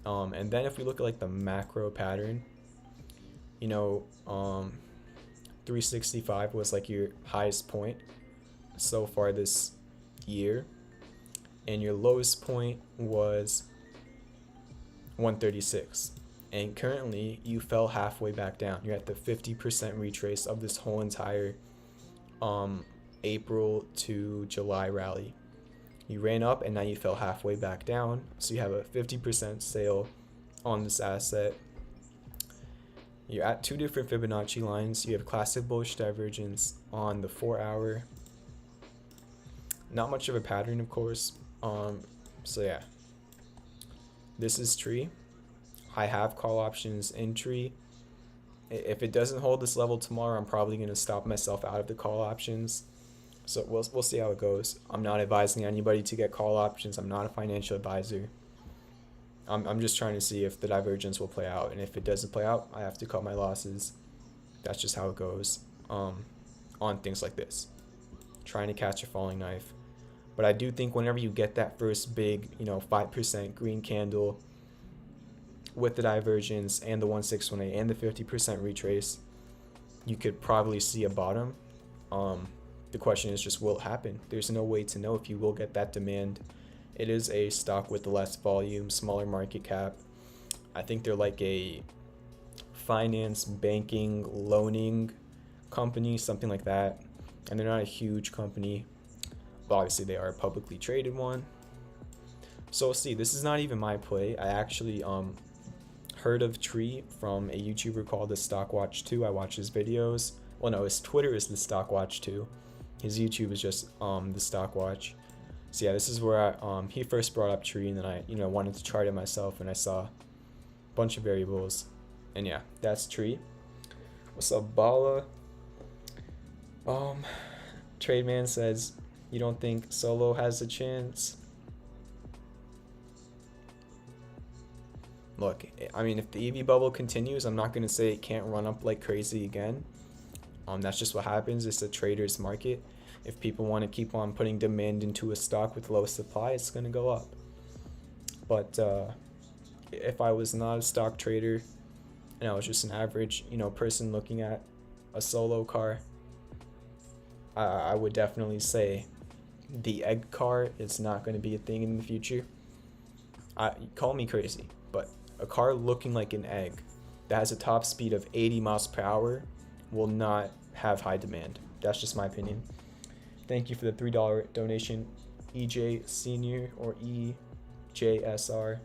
And then if we look at like the macro pattern, 365 was like your highest point so far this year, and your lowest point was 136. And currently you fell halfway back down. You're at the 50% retrace of this whole entire April to July rally. You ran up and now you fell halfway back down. So you have a 50% sale on this asset. You're at two different Fibonacci lines. You have classic bullish divergence on the 4-hour. Not much of a pattern, of course. So yeah, this is Tree. I have call options in Tree. If it doesn't hold this level tomorrow, I'm probably going to stop myself out of the call options. So we'll see how it goes. I'm not advising anybody to get call options. I'm not a financial advisor. I'm just trying to see if the divergence will play out. And if it doesn't play out, I have to cut my losses. That's just how it goes on things like this. Trying to catch a falling knife. But I do think whenever you get that first big, 5% green candle with the divergence and the 1.618 and the 50% retrace, you could probably see a bottom. The question is just, will it happen? There's no way to know if you will get that demand. It is a stock with less volume, smaller market cap. I think they're like a finance, banking, loaning company, something like that. And they're not a huge company. But obviously they are a publicly traded one. So we'll see. This is not even my play. I actually heard of Tree from a YouTuber called the Stockwatch2. I watch his videos. Well, no, his Twitter is the Stockwatch2. His YouTube is just the Stockwatch. So yeah, this is where he first brought up Tree, and then I wanted to chart it myself, and I saw a bunch of variables. And yeah, that's Tree. What's up, Bala? Trademan says, you don't think Solo has a chance? Look, I mean, if the EV bubble continues, I'm not going to say it can't run up like crazy again. That's just what happens. It's a trader's market. If people want to keep on putting demand into a stock with low supply, it's going to go up. But if I was not a stock trader and I was just an average, person looking at a Solo car, I would definitely say the egg car is not going to be a thing in the future. Call me crazy, but a car looking like an egg that has a top speed of 80 miles per hour will not have high demand. That's just my opinion. Thank you for the $3 donation, EJ Senior or E JSR.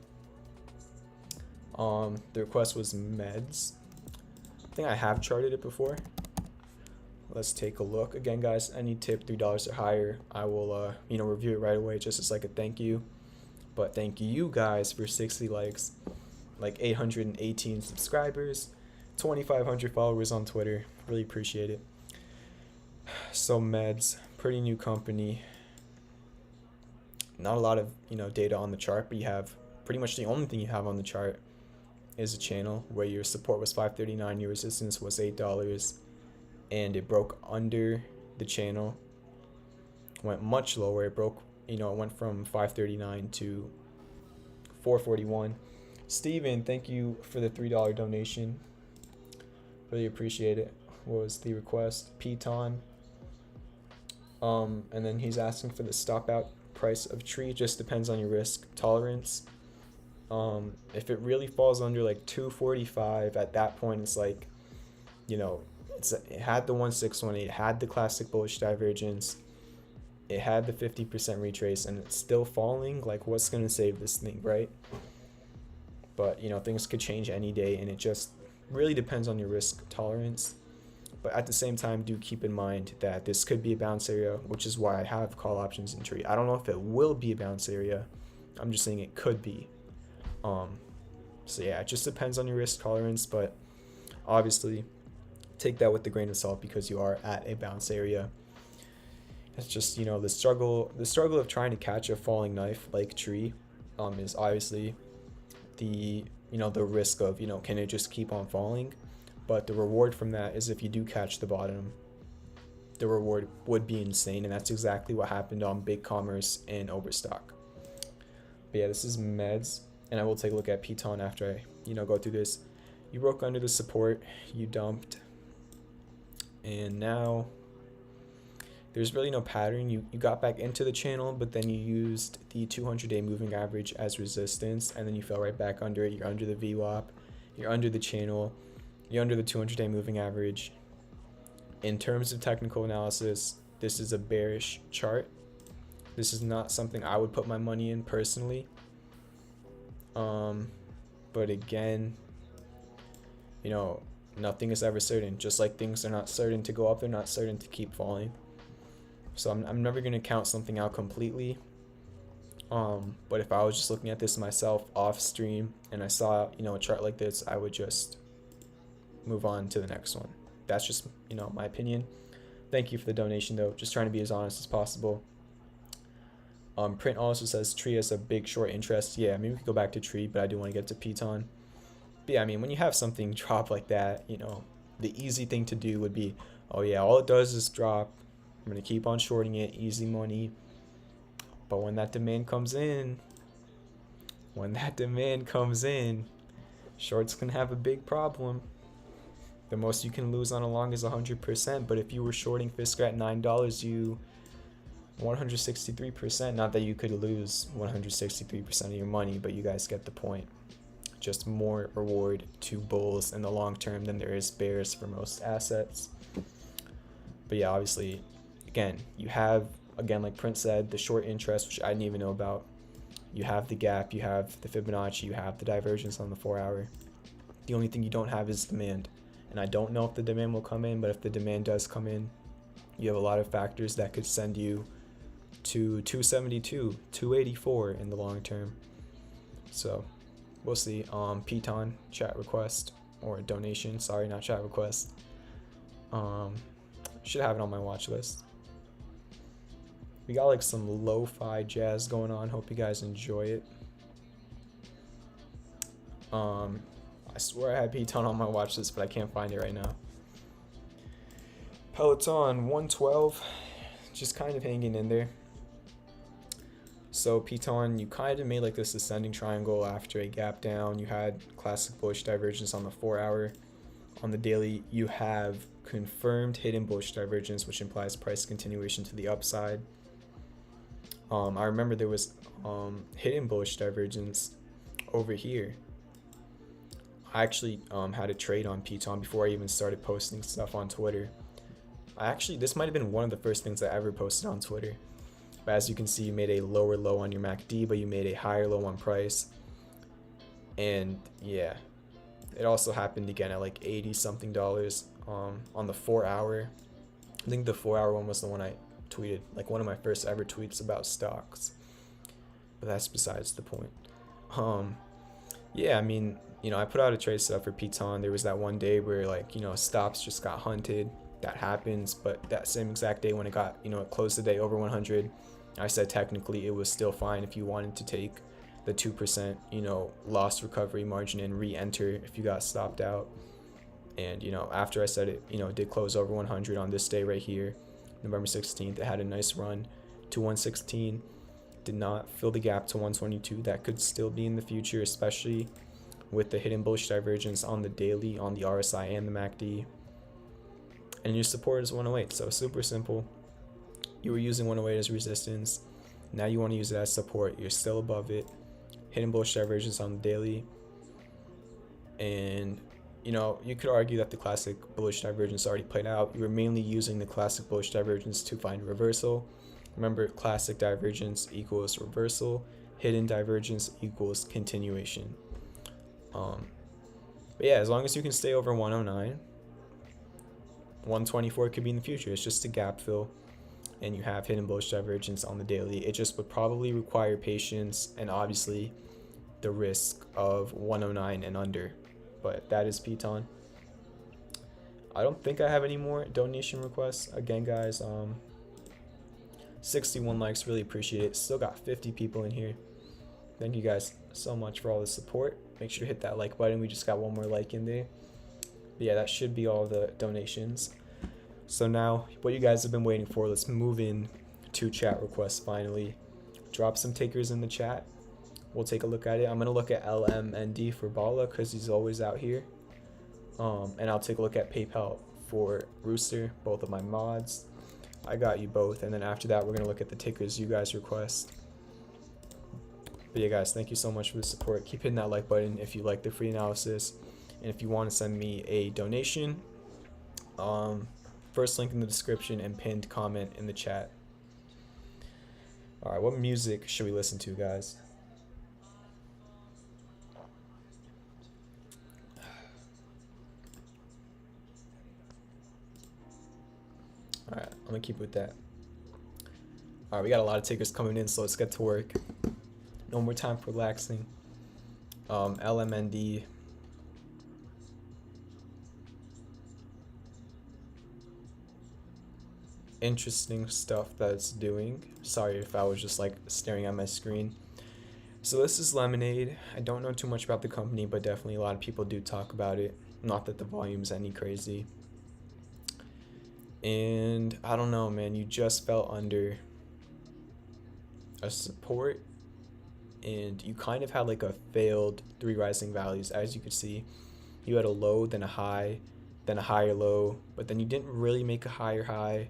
The request was meds. I think I have charted it before. Let's take a look. Again, guys, any tip $3 or higher, I will review it right away just as like a thank you. But thank you guys for 60 likes, like 818 subscribers, 2,500 followers on Twitter. Really appreciate it. So meds, pretty new company. Not a lot of data on the chart, but you have pretty much the only thing you have on the chart is a channel where your support was $5.39, your resistance was $8, and it broke under the channel. Went much lower. It broke, it went from $5.39 to $4.41. Steven, thank you for the $3 donation. Really appreciate it. What was the request? Piton. And then he's asking for the stop out price of tree. Just depends on your risk tolerance. If it really falls under like 245, at that point it's like, it had the 1618, it had the classic bullish divergence, it had the 50% retrace, and it's still falling. Like, what's gonna save this thing, right? But things could change any day, and it just really depends on your risk tolerance. But at the same time, do keep in mind that this could be a bounce area, which is why I have call options in tree. I don't know if it will be a bounce area. I'm just saying it could be. So yeah, it just depends on your risk tolerance, but obviously take that with a grain of salt because you are at a bounce area. It's just, the struggle of trying to catch a falling knife like tree is obviously the risk of, can it just keep on falling? But the reward from that is if you do catch the bottom, the reward would be insane, and that's exactly what happened on Big Commerce and Overstock. But yeah, this is meds, and I will take a look at Piton after I go through this. You broke under the support, you dumped, and now there's really no pattern. You got back into the channel, but then you used the 200-day moving average as resistance, and then you fell right back under it. You're under the VWAP, you're under the channel, you're under the 200-day moving average. In terms of technical analysis, this is a bearish chart. This is not something I would put my money in personally. But again, nothing is ever certain. Just like things are not certain to go up, they're not certain to keep falling. So I'm never going to count something out completely. But if I was just looking at this myself off stream and I saw, a chart like this, I would just move on to the next one. That's just, my opinion. Thank you for the donation though. Just trying to be as honest as possible. Print also says tree has a big short interest. Yeah, maybe we could go back to tree, but I do want to get to Piton. But yeah, when you have something drop like that, the easy thing to do would be, oh yeah, all it does is drop. I'm going to keep on shorting it, easy money. But when that demand comes in, shorts can have a big problem. The most you can lose on a long is 100%, but if you were shorting Fisker at $9, you 163%. Not that you could lose 163% of your money, but you guys get the point. Just more reward to bulls in the long term than there is bears for most assets. But yeah, obviously, again, you have, like Prince said, the short interest, which I didn't even know about. You have the gap, you have the Fibonacci, you have the divergence on the 4-hour. The only thing you don't have is demand. And I don't know if the demand will come in, but if the demand does come in, you have a lot of factors that could send you to 272, 284 in the long term. So we'll see. Piton chat request or donation. Sorry, not chat request. Should have it on my watch list. We got like some lo-fi jazz going on. Hope you guys enjoy it. I swear I had Piton on my watch list, but I can't find it right now. Peloton 112, just kind of hanging in there. So Piton, you kind of made like this ascending triangle after a gap down. You had classic bullish divergence on the 4-hour. On the daily, you have confirmed hidden bullish divergence, which implies price continuation to the upside. I remember there was hidden bullish divergence over here. I actually had a trade on Piton before I even started posting stuff on Twitter. This might have been one of the first things I ever posted on Twitter. But as you can see, you made a lower low on your MACD, but you made a higher low on price. And yeah, it also happened again at like 80 something dollars on the 4 hour. I think the 4 hour one was the one I tweeted, like one of my first ever tweets about stocks. But that's besides the point. Yeah, I mean, I put out a trade setup for Piton. There was that one day where like, stops just got hunted. That happens, but that same exact day when it got, it closed the day over 100, I said technically it was still fine if you wanted to take the 2%, loss recovery margin and re-enter if you got stopped out. And, after I said it, it did close over 100 on this day right here, November 16th. It had a nice run to 116. Did not fill the gap to 122. That could still be in the future, especially with the hidden bullish divergence on the daily, on the RSI and the MACD. And your support is 108, so super simple. You were using 108 as resistance. Now you want to use it as support. You're still above it. Hidden bullish divergence on the daily. And, you could argue that the classic bullish divergence already played out. You were mainly using the classic bullish divergence to find a reversal. Remember, classic divergence equals reversal. Hidden divergence equals continuation. But yeah, as long as you can stay over 109, 124 could be in the future. It's just a gap fill. And you have hidden bullish divergence on the daily. It just would probably require patience and obviously the risk of 109 and under. But that is Piton. I don't think I have any more donation requests. Again, guys, 61 likes, really appreciate it. Still got 50 people in here. Thank you guys so much for all the support. Make sure to hit that like button. We just got one more like in there. But yeah, that should be all the donations. So now, what you guys have been waiting for, let's move in to chat requests finally. Drop some takers in the chat. We'll take a look at it. I'm going to look at LMND for Bala because he's always out here. And I'll take a look at PayPal for Rooster, both of my mods. I got you both. And then after that, we're going to look at the takers you guys request. But yeah, guys, thank you so much for the support. Keep hitting that like button if you like the free analysis. And if you want to send me a donation, first link in the description and pinned comment in the chat. Alright, what music should we listen to, guys? Alright, I'm gonna keep with that. Alright, we got a lot of takers coming in, so let's get to work. No more time for relaxing. LMND. Interesting stuff that it's doing. Sorry if I was just like staring at my screen. So this is Lemonade. I don't know too much about the company, but definitely a lot of people do talk about it. Not that the volume's any crazy. And I don't know, man, you just fell under a support and you kind of had like a failed 3 rising values. As you could see, you had a low, then a high, then a higher low, but then you didn't really make a higher high.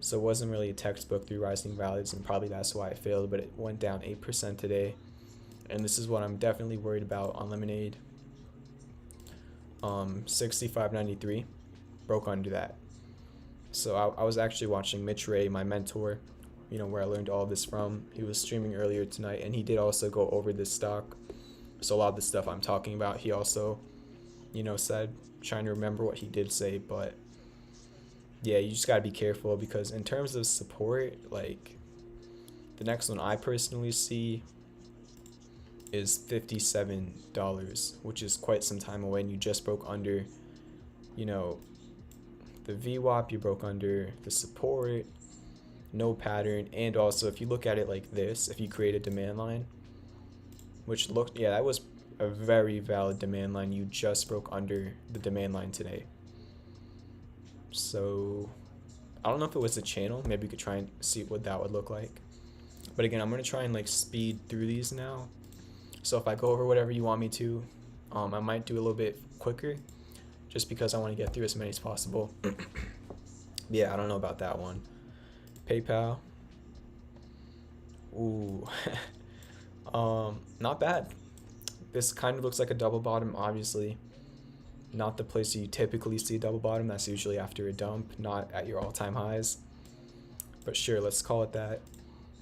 So it wasn't really a textbook 3 rising values, and probably that's why it failed, but it went down 8% today. And this is what I'm definitely worried about on Lemonade. 65.93, broke under that. So I was actually watching Mitch Ray, my mentor, where I learned all this from. He was streaming earlier tonight, and he did also go over this stock. So a lot of the stuff I'm talking about, he also, said, trying to remember what he did say, but yeah, you just gotta be careful because in terms of support, like the next one I personally see is $57, which is quite some time away, and you just broke under, the VWAP, you broke under the support, no pattern, and also if you look at it like this, if you create a demand line, which looked, yeah, that was a very valid demand line, you just broke under the demand line today. So I don't know if it was a channel. Maybe we could try and see what that would look like. But again, I'm going to try and like speed through these now. So if I go over whatever you want me to, I might do a little bit quicker just because I want to get through as many as possible. Yeah, I don't know about that one. PayPal. Ooh. Not bad. This kind of looks like a double bottom, obviously. Not the place you typically see a double bottom. That's usually after a dump, not at your all-time highs. But sure, let's call it that.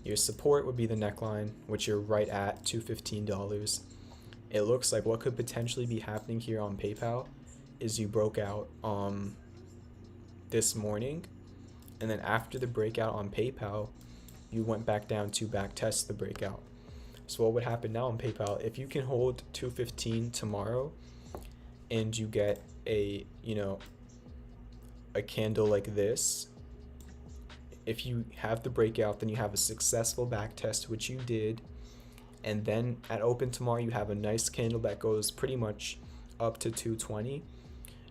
Your support would be the neckline, which you're right at $215. It looks like what could potentially be happening here on PayPal is you broke out this morning, and then after the breakout on PayPal, you went back down to back test the breakout. So what would happen now on PayPal, if you can hold 215 tomorrow and you get a candle like this, if you have the breakout, then you have a successful back test, which you did, and then at open tomorrow you have a nice candle that goes pretty much up to 220,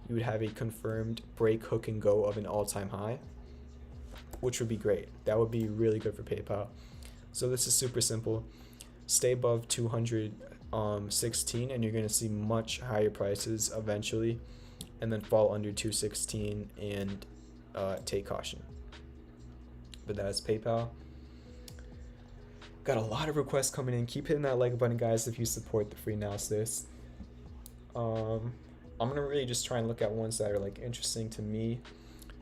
you would have a confirmed break, hook, and go of an all-time high, which would be great. That would be really good for PayPal. So this is super simple. Stay above 216 and you're going to see much higher prices eventually, and then fall under 216 and take caution. But that's PayPal. Got a lot of requests coming in. Keep hitting that like button, guys, if you support the free analysis. I'm gonna really just try and look at ones that are like interesting to me.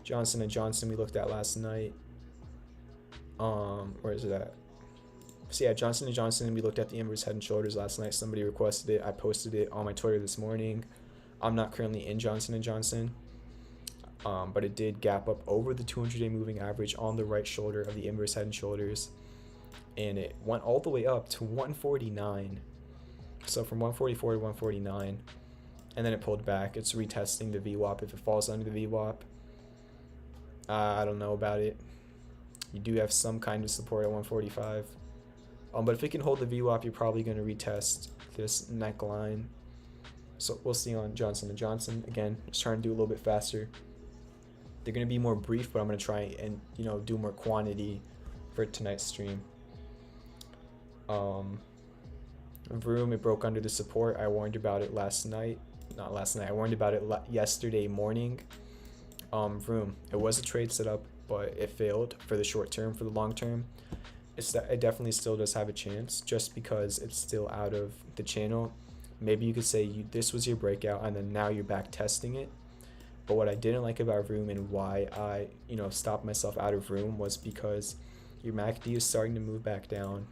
Johnson & Johnson we looked at last night. Where is it at? So yeah, Johnson & Johnson, we looked at the inverse head and shoulders last night. Somebody requested it. I posted it on my Twitter this morning. I'm not currently in Johnson & Johnson, but it did gap up over the 200-day moving average on the right shoulder of the inverse head and shoulders, and it went all the way up to 149. So from 144 to 149, and then it pulled back. It's retesting the VWAP. If it falls under the VWAP, I don't know about it. You do have some kind of support at 145. But if it can hold the VWAP, you're probably going to retest this neckline. So we'll see on Johnson & Johnson. Again, just trying to do a little bit faster. They're going to be more brief, but I'm going to try and do more quantity for tonight's stream. Vroom, it broke under the support. I warned about it last night. Not last night. I warned about it yesterday morning. Vroom, it was a trade setup, but it failed for the short term. For the long term, it definitely still does have a chance, just because it's still out of the channel. Maybe you could say this was your breakout and then now you're back testing it. But what I didn't like about Vroom and why I stopped myself out of Vroom was because your MACD is starting to move back down,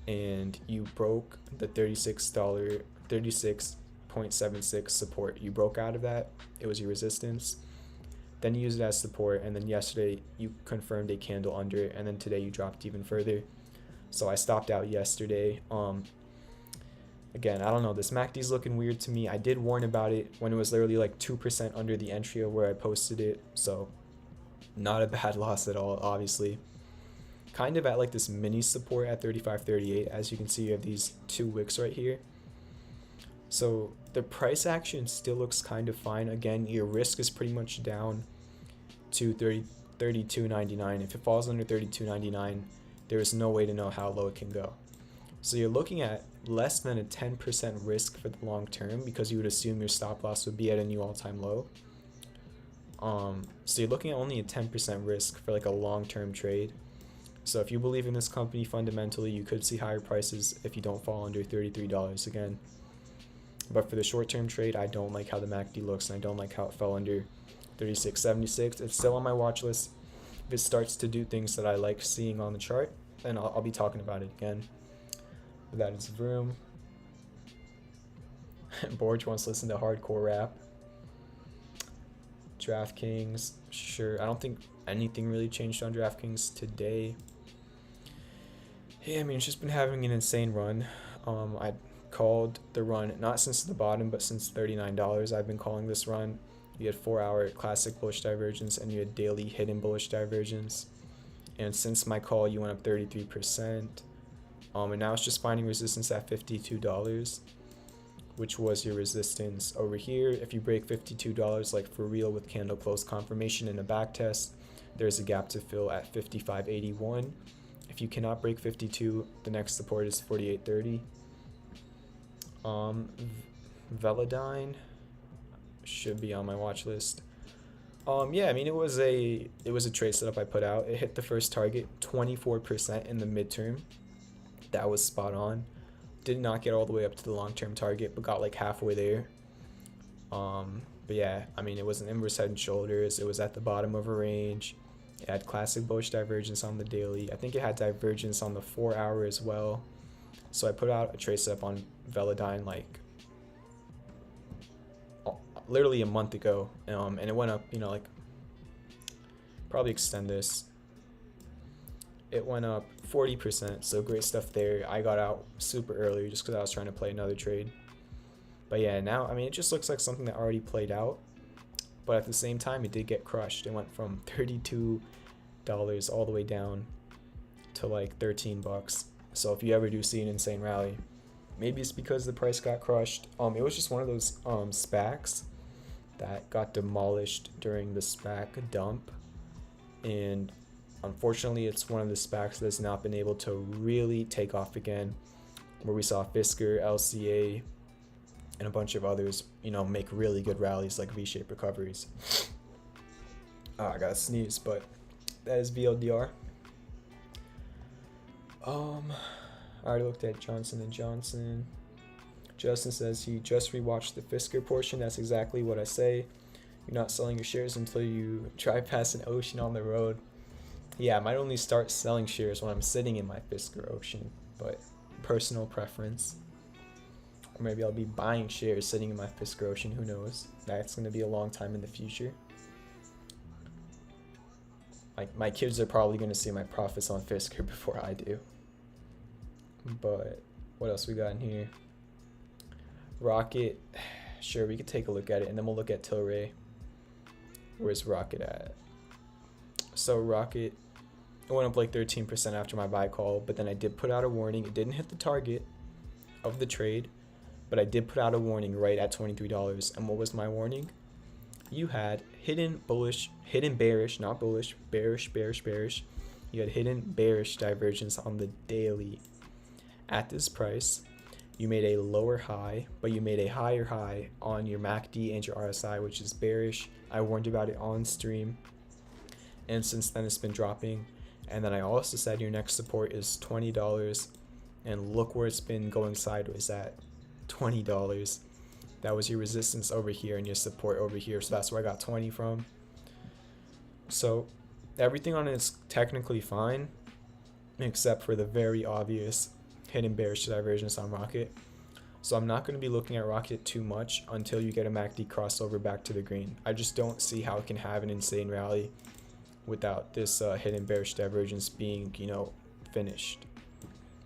and you broke the $36.76 support. You broke out of that. It was your resistance. Then you used it as support, and then yesterday you confirmed a candle under it, and then today you dropped even further. So I stopped out yesterday. Again, I don't know, this MACD is looking weird to me. I did warn about it when it was literally like 2% under the entry of where I posted it, so not a bad loss at all, obviously. Kind of at like this mini support at 35.38. As you can see, you have these two wicks right here. So the price action still looks kind of fine. Again, your risk is pretty much down to 32.99. If it falls under 32.99, there is no way to know how low it can go. So you're looking at less than a 10% risk for the long term, because you would assume your stop loss would be at a new all-time low. So you're looking at only a 10% risk for like a long-term trade. So if you believe in this company fundamentally, you could see higher prices if you don't fall under $33 again. But for the short-term trade, I don't like how the MACD looks, and I don't like how it fell under 36.76. It's still on my watch list. If it starts to do things that I like seeing on the chart, then I'll be talking about it again. But that is Vroom. Borge wants to listen to hardcore rap. DraftKings, sure. I don't think anything really changed on DraftKings today. Yeah, I mean, it's just been having an insane run. I called the run not since the bottom, but since $39. I've been calling this run. You had 4-hour classic bullish divergence, and you had daily hidden bullish divergence. And since my call, you went up 33%. And now it's just finding resistance at $52, which was your resistance over here. If you break $52, like for real, with candle close confirmation and a back test, there's a gap to fill at $55.81. If you cannot break 52, the next support is $48.30. Velodyne should be on my watch list. Yeah, I mean, it was a trade setup I put out. It hit the first target, 24% in the midterm. That was spot on. Did not get all the way up to the long-term target, but got like halfway there. But yeah, I mean, it was an inverse head and shoulders. It was at the bottom of a range. It had classic bullish divergence on the daily. I think it had divergence on the 4 hour as well. So I put out a trace up on Velodyne like literally a month ago, and it went up, like probably extend this. It went up 40%, so great stuff there. I got out super early just because I was trying to play another trade. But yeah, now, I mean, it just looks like something that already played out. But at the same time, it did get crushed. It went from $32 all the way down to like 13 bucks. So if you ever do see an insane rally, maybe it's because the price got crushed. It was just one of those SPACs that got demolished during the SPAC dump. And unfortunately, it's one of the SPACs that's not been able to really take off again, where we saw Fisker, LCA, and a bunch of others, make really good rallies like V-shaped recoveries. I gotta sneeze, but that is VLDR. I already looked at Johnson & Johnson. Justin says he just rewatched the Fisker portion. That's exactly what I say. You're not selling your shares until you drive past an ocean on the road. Yeah, I might only start selling shares when I'm sitting in my Fisker Ocean, but personal preference. Or maybe I'll be buying shares sitting in my Fisker Ocean, who knows? That's going to be a long time in the future. My kids are probably going to see my profits on Fisker before I do. But what else we got in here? Rocket. Sure, we could take a look at it, and then we'll look at Tilray. Where's Rocket at? So Rocket, it went up like 13% after my buy call, but then I did put out a warning. It didn't hit the target of the trade, but I did put out a warning right at $23. And what was my warning? You had hidden bearish, not bullish, bearish. You had hidden bearish divergence on the daily. At this price, you made a lower high, but you made a higher high on your MACD and your RSI, which is bearish. I warned about it on stream, and since then it's been dropping. And then I also said your next support is $20, and look where it's been going sideways at $20. That was your resistance over here and your support over here, so that's where I got 20 from. So everything on it is technically fine, except for the very obvious hidden bearish divergence on Rocket. So I'm not going to be looking at Rocket too much until you get a MACD crossover back to the green. I just don't see how it can have an insane rally without this hidden bearish divergence being, finished.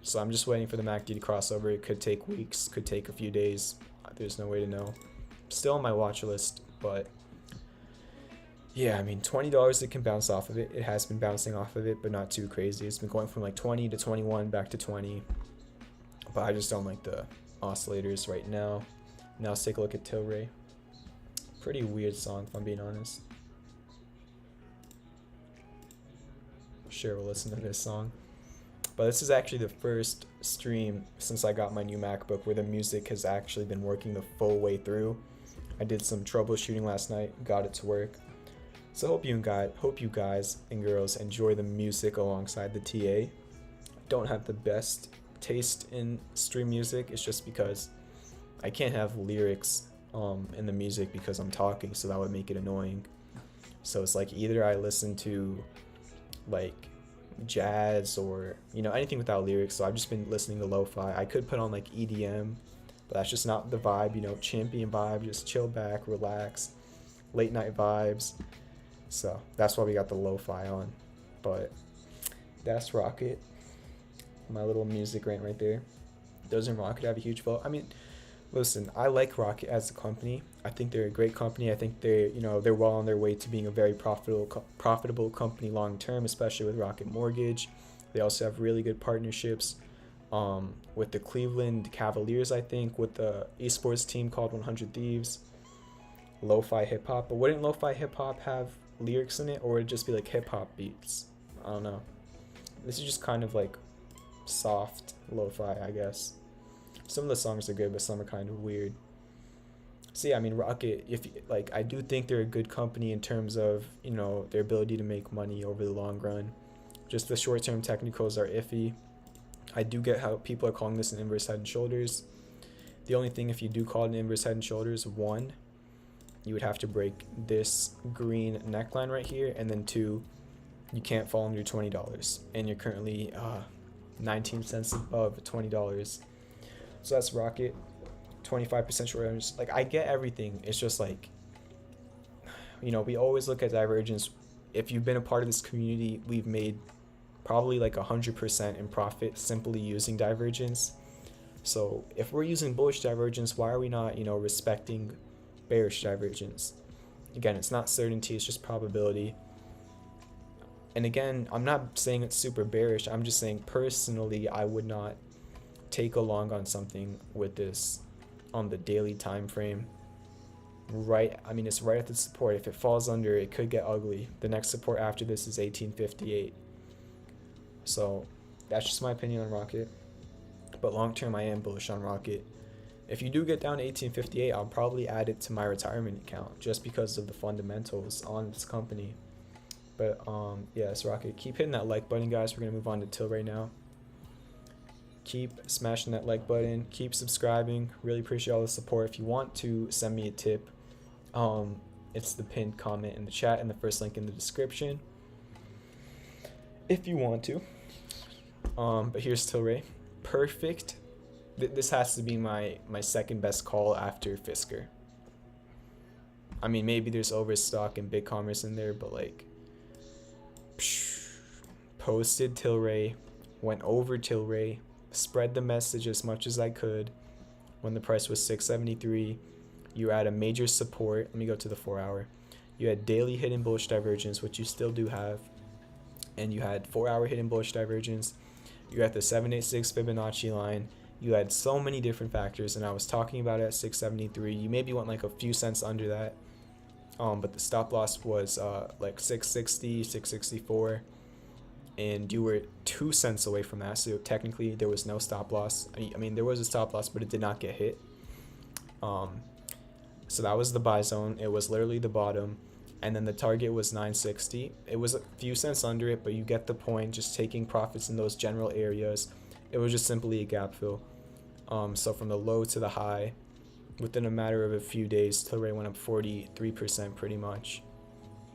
So I'm just waiting for the MACD to crossover. It could take weeks, could take a few days. There's no way to know. Still on my watch list, but yeah, I mean, $20, it can bounce off of it. It has been bouncing off of it, but not too crazy. It's been going from like 20 to 21 back to 20. But I just don't like the oscillators right now. Now let's take a look at Tilray. Pretty weird song, if I'm being honest. Sure, we'll listen to this song. But this is actually the first stream since I got my new MacBook where the music has actually been working the full way through. I did some troubleshooting last night, got it to work. So hope you guys and girls enjoy the music alongside the TA. Don't have the best taste in stream music. It's just because I can't have lyrics in the music because I'm talking, so that would make it annoying. So it's like either I listen to like jazz or anything without lyrics. So I've just been listening to lo-fi. I could put on like EDM, but that's just not the vibe. Champion vibe, just chill back, relax, late night vibes. So that's why we got the lo-fi on. But that's Rocket. My little music rant right there. Doesn't Rocket have a huge vote? I mean, listen, I like Rocket as a company. I think they're a great company. I think they're well on their way to being a very profitable company long term, especially with Rocket Mortgage. They also have really good partnerships with the Cleveland Cavaliers, I think, with the esports team called 100 Thieves. Lo-fi hip hop, but wouldn't lo-fi hip hop have lyrics in it, or would it just be like hip hop beats? I don't know. This is just kind of like soft lo-fi, I guess. Some of the songs are good, but some are kind of weird. So yeah, I mean, Rocket, I do think they're a good company in terms of their ability to make money over the long run. Just the short-term technicals are iffy. I do get how people are calling this an inverse head and shoulders. The only thing, if you do call it an inverse head and shoulders, one, you would have to break this green neckline right here, and then two, you can't fall under $20, and you're currently 19 cents above $20. So that's Rocket. 25% short interest. Like, I get everything. It's just like, we always look at divergence. If you've been a part of this community, we've made probably like 100% in profit simply using divergence. So if we're using bullish divergence, why are we not, respecting bearish divergence? Again, it's not certainty, it's just probability. And again, I'm not saying it's super bearish. I'm just saying personally, I would not take a long on something with this on the daily time frame. It's right at the support. If it falls under, it could get ugly. The next support after this is 1858. So that's just my opinion on Rocket. But long term, I am bullish on Rocket. If you do get down to 1858, I'll probably add it to my retirement account just because of the fundamentals on this company. But yeah, it's Rocket. Keep hitting that like button, guys. We're gonna move on to Tilray now. Keep smashing that like button. Keep subscribing. Really appreciate all the support. If you want to send me a tip, it's the pinned comment in the chat and the first link in the description. If you want to. But here's Tilray. Perfect. This has to be my second best call after Fisker. I mean, maybe there's Overstock and BigCommerce in there, but like, posted Tilray, went over Tilray, spread the message as much as I could. When the price was 673, you had a major support. Let me go to the 4 hour. You had daily hidden bullish divergence, which you still do have, and you had 4 hour hidden bullish divergence. You had the 786 Fibonacci line. You had so many different factors, and I was talking about it at 673. You maybe went like a few cents under that, but the stop loss was like 660, 664, and you were 2 cents away from that. So technically, there was no stop loss. I mean, there was a stop loss, but it did not get hit. So that was the buy zone. It was literally the bottom, and then the target was 960. It was a few cents under it, but you get the point. Just taking profits in those general areas. It was just simply a gap fill. So from the low to the high, within a matter of a few days, Tilray went up 43% pretty much.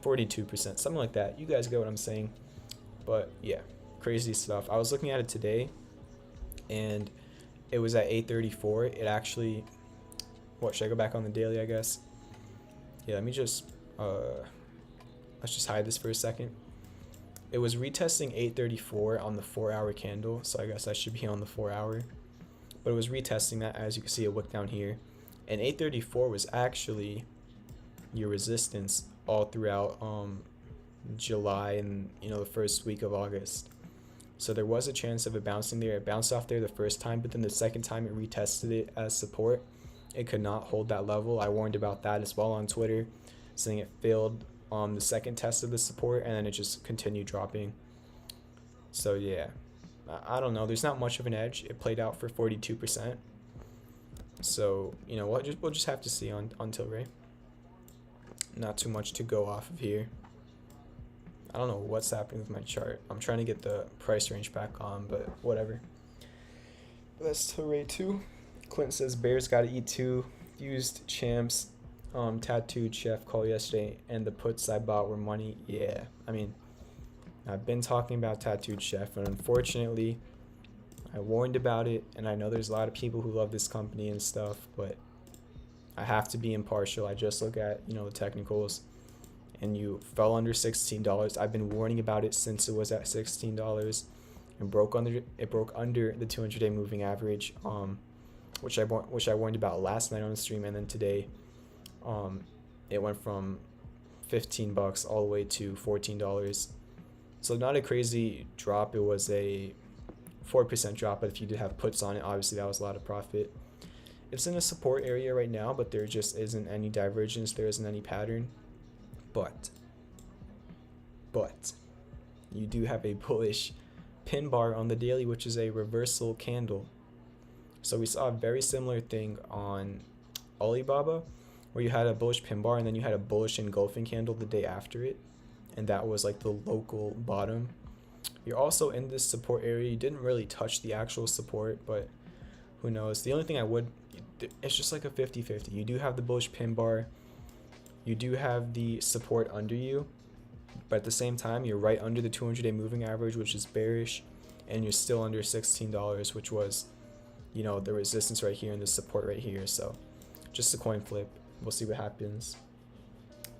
42%, something like that. You guys get what I'm saying. But yeah, crazy stuff. I was looking at it today, and it was at 834. It actually, should I go back on the daily, I guess? Yeah, let me just, let's just hide this for a second. It was retesting 834 on the 4 hour candle, so I guess that should be on the 4 hour. But it was retesting that, as you can see, a wick down here. And 834 was actually your resistance all throughout July and the first week of August. So there was a chance of it bouncing there. It bounced off there the first time, but then the second time it retested it as support. It could not hold that level. I warned about that as well on Twitter, saying it failed on the second test of the support, and then it just continued dropping. So yeah, I don't know. There's not much of an edge. It played out for 42%. So we'll just have to see on Tilray. Not too much to go off of here. I don't know what's happening with my chart. I'm trying to get the price range back on, but whatever. That's Tilray 2. Clinton says Bears gotta eat too. Used Champs tattooed chef call yesterday, and the puts I bought were money. Yeah, I mean, I've been talking about tattooed chef, and unfortunately I warned about it, and I know there's a lot of people who love this company and stuff, but I have to be impartial. I just look at the technicals, and you fell under $16. I've been warning about it since it was at $16 and broke under the 200-day moving average, which I warned about last night on the stream, and then today it went from $15 all the way to $14. So not a crazy drop. It was a 4% drop, but if you did have puts on it, obviously that was a lot of profit. It's in a support area right now, but there just isn't any divergence. There isn't any pattern. But you do have a bullish pin bar on the daily, which is a reversal candle. So we saw a very similar thing on Alibaba, where you had a bullish pin bar and then you had a bullish engulfing candle the day after it, and that was like the local bottom. You're also in this support area. You didn't really touch the actual support, but who knows. The only thing it's just like a 50-50. You do have the bullish pin bar, you do have the support under you, But at the same time, you're right under the 200-day moving average, which is bearish, and you're still under $16, which was, you know, the resistance right here and the support right here. So just a coin flip. We'll see what happens.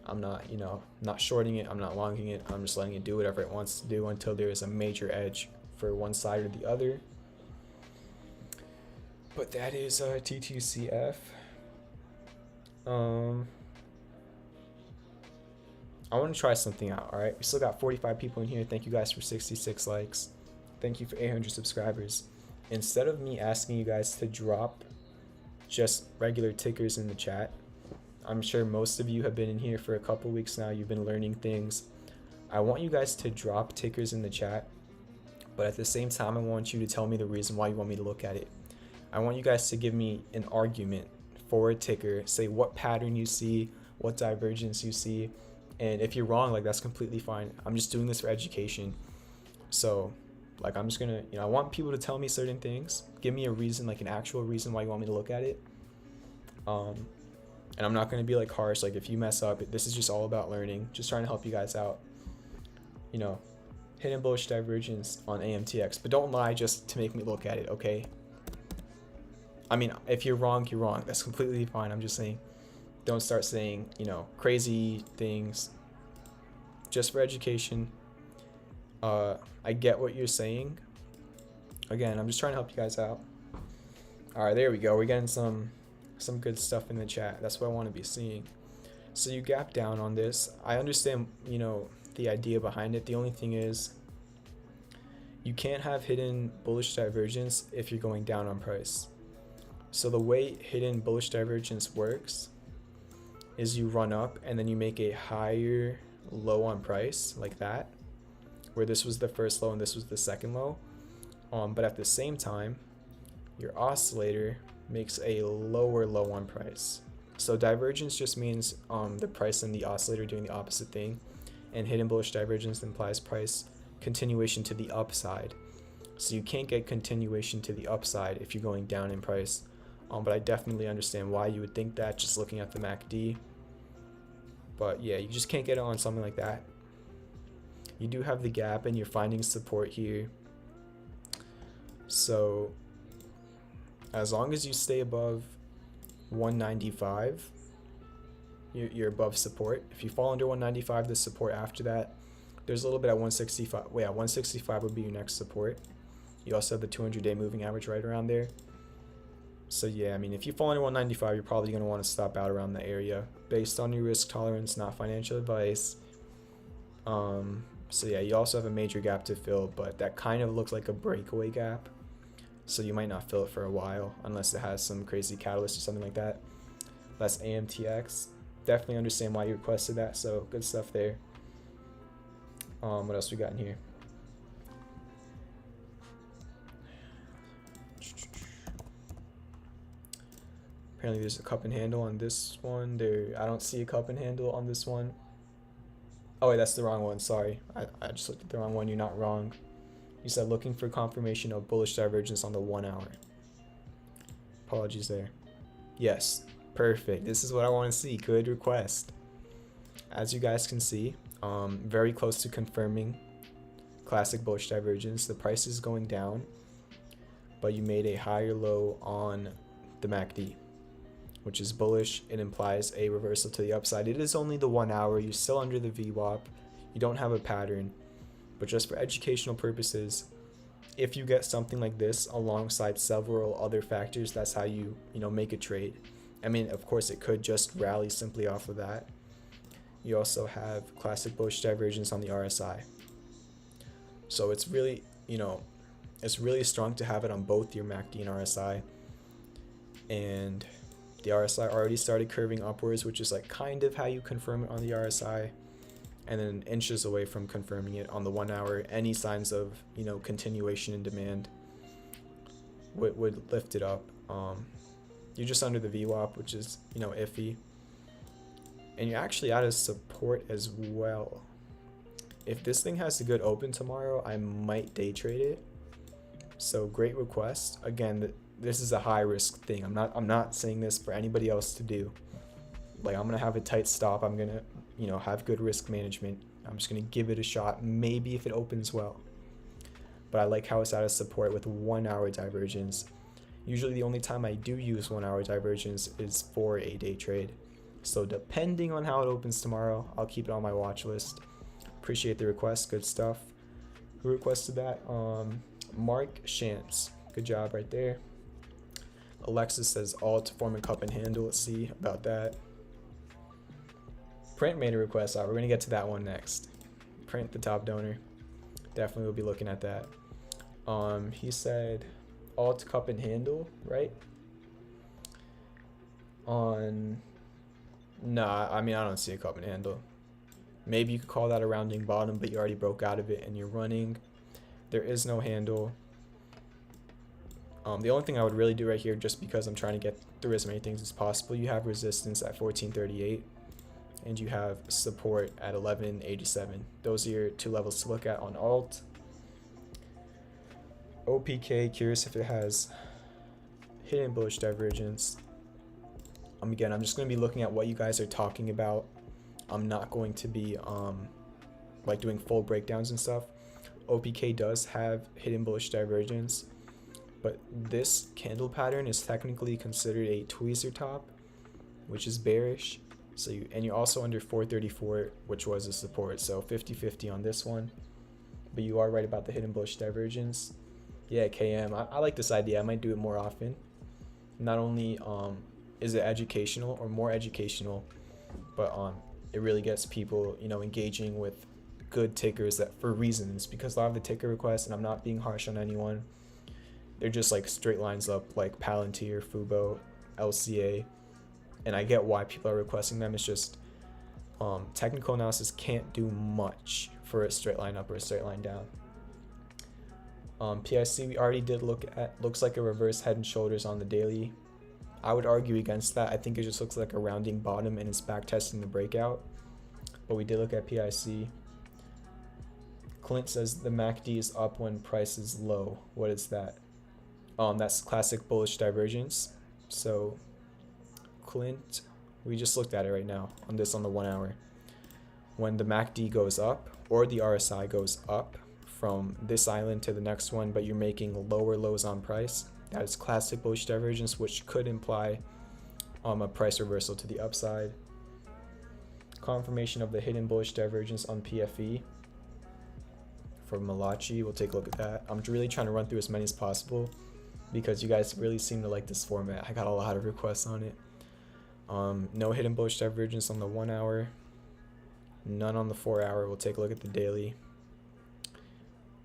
I'm not, you know, not shorting it. I'm not longing it. I'm just letting it do whatever it wants to do until there is a major edge for one side or the other. But that is TTCF. I want to try something out. All right, we still got 45 people in here. Thank you guys for 66 likes. Thank you for 800 subscribers. Instead of me asking you guys to drop just regular tickers in the chat, I'm sure most of you have been in here for a couple weeks now. You've been learning things. I want you guys to drop tickers in the chat, but at the same time, I want you to tell me the reason why you want me to look at it. I want you guys to give me an argument for a ticker. Say what pattern you see, what divergence you see. And if you're wrong, like, that's completely fine. I'm just doing this for education. So, like, I'm just gonna, you know, I want people to tell me certain things. Give me a reason, like an actual reason why you want me to look at it. And I'm not gonna be like harsh. Like, if you mess up, this is just all about learning. Just trying to help you guys out. You know, hidden bullish divergence on AMTX. But don't lie just to make me look at it, okay? I mean, if you're wrong, you're wrong. That's completely fine. I'm just saying, don't start saying, you know, crazy things just for education. I get what you're saying. Again, I'm just trying to help you guys out. All right, there we go. We're getting some good stuff in the chat. That's what I want to be seeing. So you gap down on this. I understand, you know, the idea behind it. The only thing is you can't have hidden bullish divergence if you're going down on price. So the way hidden bullish divergence works is you run up and then you make a higher low on price, like that, where this was the first low and this was the second low. But at the same time, your oscillator makes a lower low on price. So divergence just means the price and the oscillator doing the opposite thing, and hidden bullish divergence implies price continuation to the upside. So you can't get continuation to the upside if you're going down in price. But I definitely understand why you would think that just looking at the MACD. But yeah, you just can't get it on something like that. You do have the gap and you're finding support here. So as long as you stay above 195, you're above support. If you fall under 195, the support after that, there's a little bit at 165. Well, yeah, 165 would be your next support. You also have the 200-day moving average right around there. So yeah, I mean, if you fall under 195, you're probably going to want to stop out around the area based on your risk tolerance, not financial advice. So yeah, you also have a major gap to fill, but that kind of looks like a breakaway gap. So you might not fill it for a while unless it has some crazy catalyst or something like that. That's AMTX. Definitely understand why you requested that, so good stuff there. What else we got in here? Apparently there's a cup and handle on this one. I don't see a cup and handle on this one. Oh wait, that's the wrong one, sorry. I just looked at the wrong one. You're not wrong. You said looking for confirmation of bullish divergence on the 1 hour. Apologies there. Yes, perfect. This is what I want to see. Good request. As you guys can see, very close to confirming classic bullish divergence. The price is going down, but you made a higher low on the MACD, which is bullish. It implies a reversal to the upside. It is only the 1 hour. You're still under the VWAP. You don't have a pattern. But just for educational purposes, if you get something like this alongside several other factors, that's how you make a trade. I mean, of course, it could just rally simply off of that. You also have classic bullish divergence on the RSI. So it's really, it's really strong to have it on both your MACD and RSI. And the RSI already started curving upwards, which is like kind of how you confirm it on the RSI. And then inches away from confirming it on the 1 hour. Any signs of, continuation in demand would lift it up. You're just under the VWAP, which is, iffy. And you're actually out of support as well. If this thing has a good open tomorrow, I might day trade it. So great request. Again, this is a high risk thing. I'm not saying this for anybody else to do. Like, I'm gonna have a tight stop. I'm gonna, have good risk management. I'm just going to give it a shot, maybe if it opens well. But I like how it's out of support with 1 hour divergence. Usually the only time I do use 1 hour divergence is for a day trade. So depending on how it opens tomorrow, I'll keep it on my watch list. Appreciate the request, good stuff. Who requested that? Mark Shantz, good job right there. Alexis says all to form a cup and handle. Let's see about that. Print made a request. We're gonna get to that one next. Print, the top donor, definitely will be looking at that. He said alt cup and handle, right? Nah, I mean, I don't see a cup and handle. Maybe you could call that a rounding bottom, but you already broke out of it and you're running. There is no handle. The only thing I would really do right here, just because I'm trying to get through as many things as possible, you have resistance at 1438 and you have support at 1187. Those are your two levels to look at on alt. OPK, curious if it has hidden bullish divergence. Again, I'm just going to be looking at what you guys are talking about. I'm not going to be like doing full breakdowns and stuff. OPK does have hidden bullish divergence, but this candle pattern is technically considered a tweezer top, which is bearish. So you're also under 434, which was a support. So 50-50 on this one. But you are right about the hidden bullish divergence. Yeah, KM. I like this idea. I might do it more often. Not only is it educational or more educational, but it really gets people, engaging with good tickers that for reasons, because a lot of the ticker requests, and I'm not being harsh on anyone, they're just like straight lines up, like Palantir, Fubo, LCA, and I get why people are requesting them. It's just technical analysis can't do much for a straight line up or a straight line down. PIC we already did look at, looks like a reverse head and shoulders on the daily. I would argue against that. I think it just looks like a rounding bottom and it's back testing the breakout. But we did look at PIC. Clint says the MACD is up when price is low. What is that? That's classic bullish divergence. So Clint, we just looked at it right now on the 1 hour. When the MACD goes up or the RSI goes up from this island to the next one, but you're making lower lows on price, that is classic bullish divergence, which could imply a price reversal to the upside. Confirmation of the hidden bullish divergence on PFE from Malachi. We'll take a look at that. I'm really trying to run through as many as possible because you guys really seem to like this format. I got a lot of requests on it. No hidden bullish divergence on the 1 hour, none on the 4 hour. We'll take a look at the daily.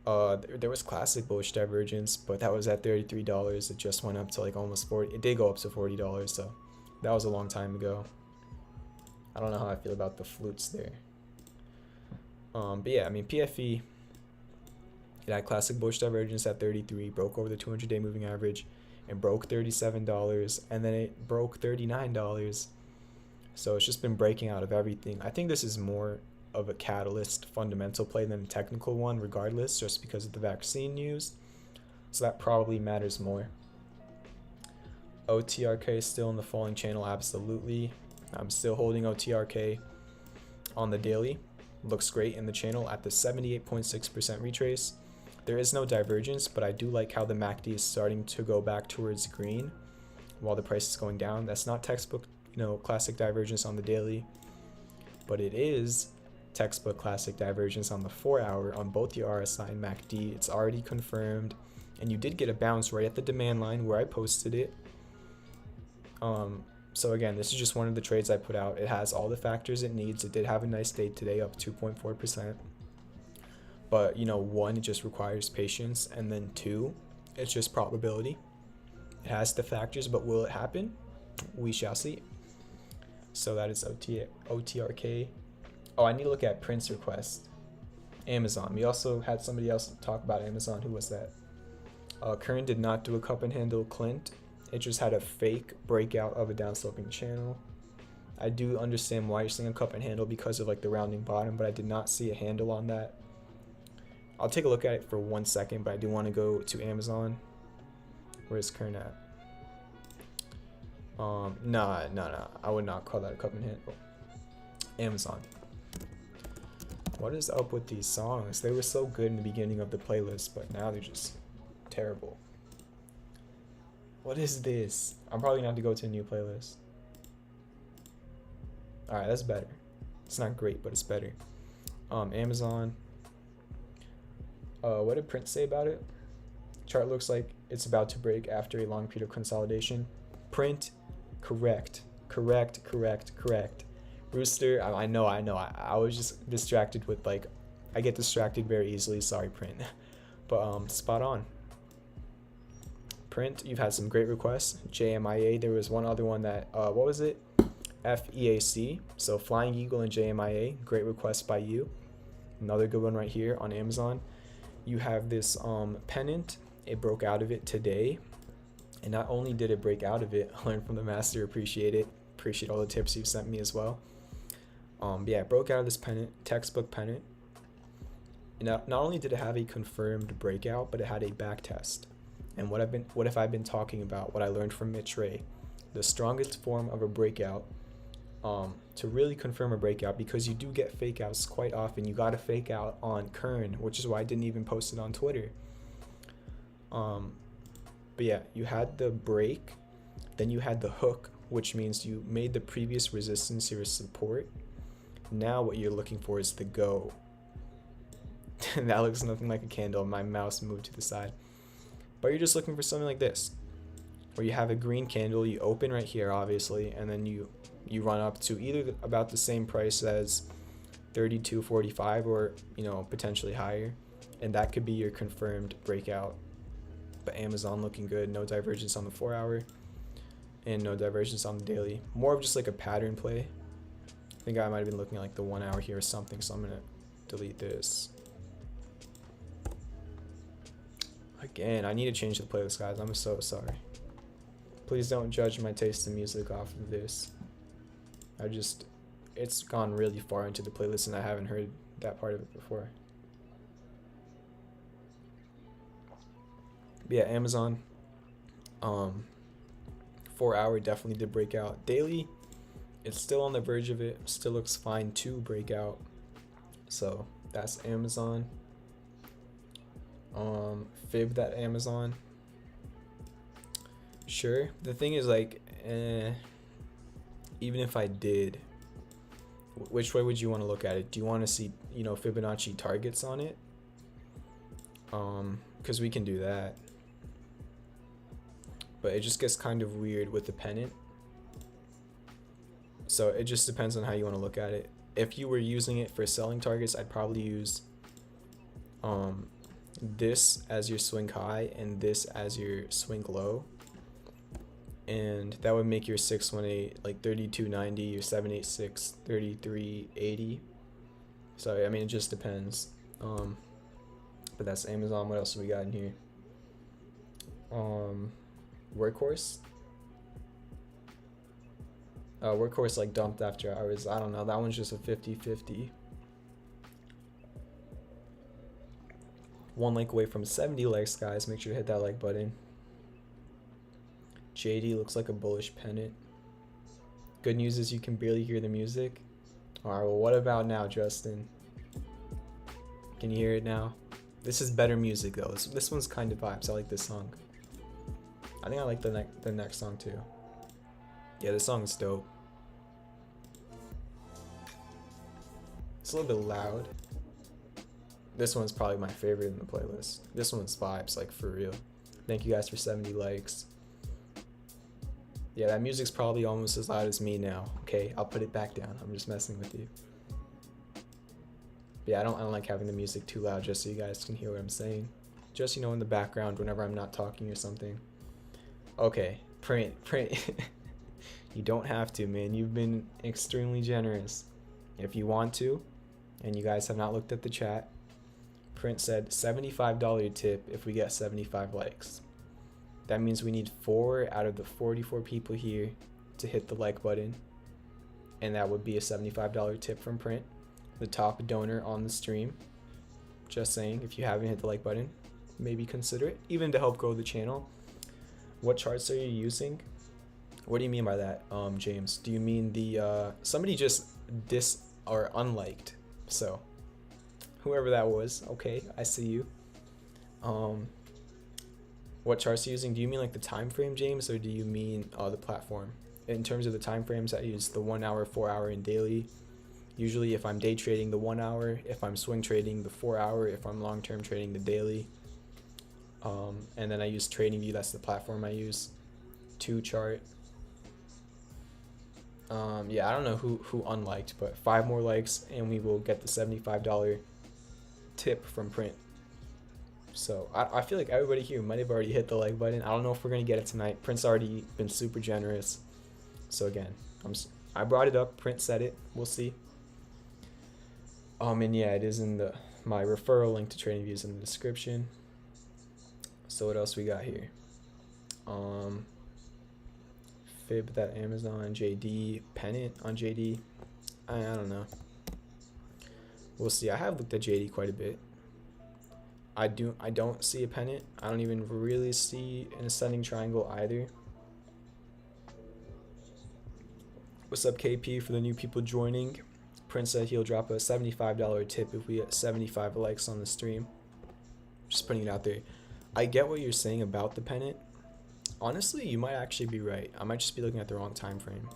There was classic bullish divergence, but that was at $33. It just went up to like almost 40. It did go up to $40, so that was a long time ago. I don't know how I feel about the flutes there. But yeah, I mean, PFE, it had classic bullish divergence at 33, broke over the 200-day moving average, and broke $37, and then it broke $39. So it's just been breaking out of everything. I think this is more of a catalyst fundamental play than a technical one, regardless, just because of the vaccine news. So that probably matters more. OTRK still in the falling channel, absolutely. I'm still holding OTRK on the daily. Looks great in the channel at the 78.6% retrace. There is no divergence, but I do like how the MACD is starting to go back towards green while the price is going down. That's not textbook, classic divergence on the daily, but it is textbook classic divergence on the 4 hour on both the RSI and MACD. It's already confirmed, and you did get a bounce right at the demand line where I posted it. So again, this is just one of the trades I put out. It has all the factors it needs. It did have a nice day today, up 2.4%. But one, it just requires patience, and then two, it's just probability. It has the factors, but will it happen? We shall see. So that is OTRK. Oh, I need to look at Prince request. Amazon. We also had somebody else talk about Amazon. Who was that? Kern did not do a cup and handle. Clint. It just had a fake breakout of a downsloping channel. I do understand why you're seeing a cup and handle because of like the rounding bottom, but I did not see a handle on that. I'll take a look at it for 1 second, but I do want to go to Amazon. Where's Kern at? Nah. I would not call that a cup and handle. Amazon. What is up with these songs? They were so good in the beginning of the playlist, but now they're just terrible. What is this? I'm probably gonna have to go to a new playlist. Alright, that's better. It's not great, but it's better. Amazon. What did Print say about it? Chart looks like it's about to break after a long period of consolidation. Print, correct. Rooster, I know. I was just distracted with like, I get distracted very easily. Sorry, Print. But spot on. Print, you've had some great requests. JMIA, there was one other one that, what was it? FEAC, so Flying Eagle and JMIA, great request by you. Another good one right here on Amazon. You have this pennant, it broke out of it today. And not only did it break out of it, learn from the master, appreciate it. Appreciate all the tips you've sent me as well. Yeah, it broke out of this pennant, textbook pennant. And not only did it have a confirmed breakout, but it had a back test. And what have I been talking about? What I learned from Mitch Ray, the strongest form of a breakout, to really confirm a breakout, because you do get fake outs quite often. You got a fake out on Kern, which is why I didn't even post it on Twitter. But yeah, you had the break, then you had the hook, which means you made the previous resistance your support. Now what you're looking for is the go. That looks nothing like a candle. My mouse moved to the side. But you're just looking for something like this, where you have a green candle, you open right here obviously, and then you run up to either about the same price as 32.45 or potentially higher, and that could be your confirmed breakout. But Amazon looking good, no divergence on the 4-hour and no divergence on the daily. More of just like a pattern play. I think I might have been looking at like the 1 hour here or something, so I'm gonna delete this. Again, I need to change the playlist, guys. I'm so sorry. Please don't judge my taste in music off of this. It's gone really far into the playlist and I haven't heard that part of it before. But yeah, Amazon. 4-hour definitely did break out. Daily, it's still on the verge of it. Still looks fine to break out. So that's Amazon. Fib that Amazon. Sure. The thing is like, even if I did, which way would you want to look at it? Do you want to see, Fibonacci targets on it? Because we can do that. But it just gets kind of weird with the pennant. So it just depends on how you want to look at it. If you were using it for selling targets, I'd probably use this as your swing high and this as your swing low. And that would make your 618 like 32.90, your 786 33.80. So I mean, it just depends. But that's Amazon. What else do we got in here? Workhorse. Workhorse like dumped after hours. I don't know. That one's just a 50-50. One like away from 70 likes, guys. Make sure to hit that like button. JD looks like a bullish pennant. Good news is you can barely hear the music. Alright, well, what about now, Justin? Can you hear it now? This is better music though. This one's kind of vibes. I like this song. I think I like the next song too. Yeah, this song is dope. It's a little bit loud. This one's probably my favorite in the playlist. This one's vibes, like for real. Thank you guys for 70 likes. Yeah, that music's probably almost as loud as me now. Okay, I'll put it back down. I'm just messing with you. But yeah, I don't like having the music too loud just so you guys can hear what I'm saying. Just, in the background whenever I'm not talking or something. Okay, print. You don't have to, man. You've been extremely generous. If you want to, and you guys have not looked at the chat, Print said $75 tip if we get 75 likes. That means we need 4 out of the 44 people here to hit the like button. And that would be a $75 tip from Print, the top donor on the stream. Just saying, if you haven't hit the like button, maybe consider it, even to help grow the channel. What charts are you using? What do you mean by that, James? Do you mean the somebody just unliked? So whoever that was. Okay, I see you. What charts are you using? Do you mean like the time frame, James, or do you mean the platform? In terms of the time frames, I use the 1 hour, 4 hour, and daily. Usually, if I'm day trading, the 1 hour. If I'm swing trading, the 4 hour. If I'm long term trading, the daily. And then I use TradingView. That's the platform I use. 2 chart. Yeah, I don't know who unliked, but 5 more likes, and we will get the $75 tip from Print. So I feel like everybody here might have already hit the like button. I don't know if we're gonna get it tonight. Print's already been super generous. So again, I brought it up. Print said it. We'll see. And yeah, it is in my referral link to TradingView is in the description. So what else we got here? Fib that Amazon, JD, pennant on JD. I don't know. We'll see. I have looked at JD quite a bit. I don't see a pennant. I don't even really see an ascending triangle either. What's up, KP, for the new people joining? Prince said he'll drop a $75 tip if we get 75 likes on the stream. Just putting it out there. I get what you're saying about the pennant. Honestly, you might actually be right. I might just be looking at the wrong time frame.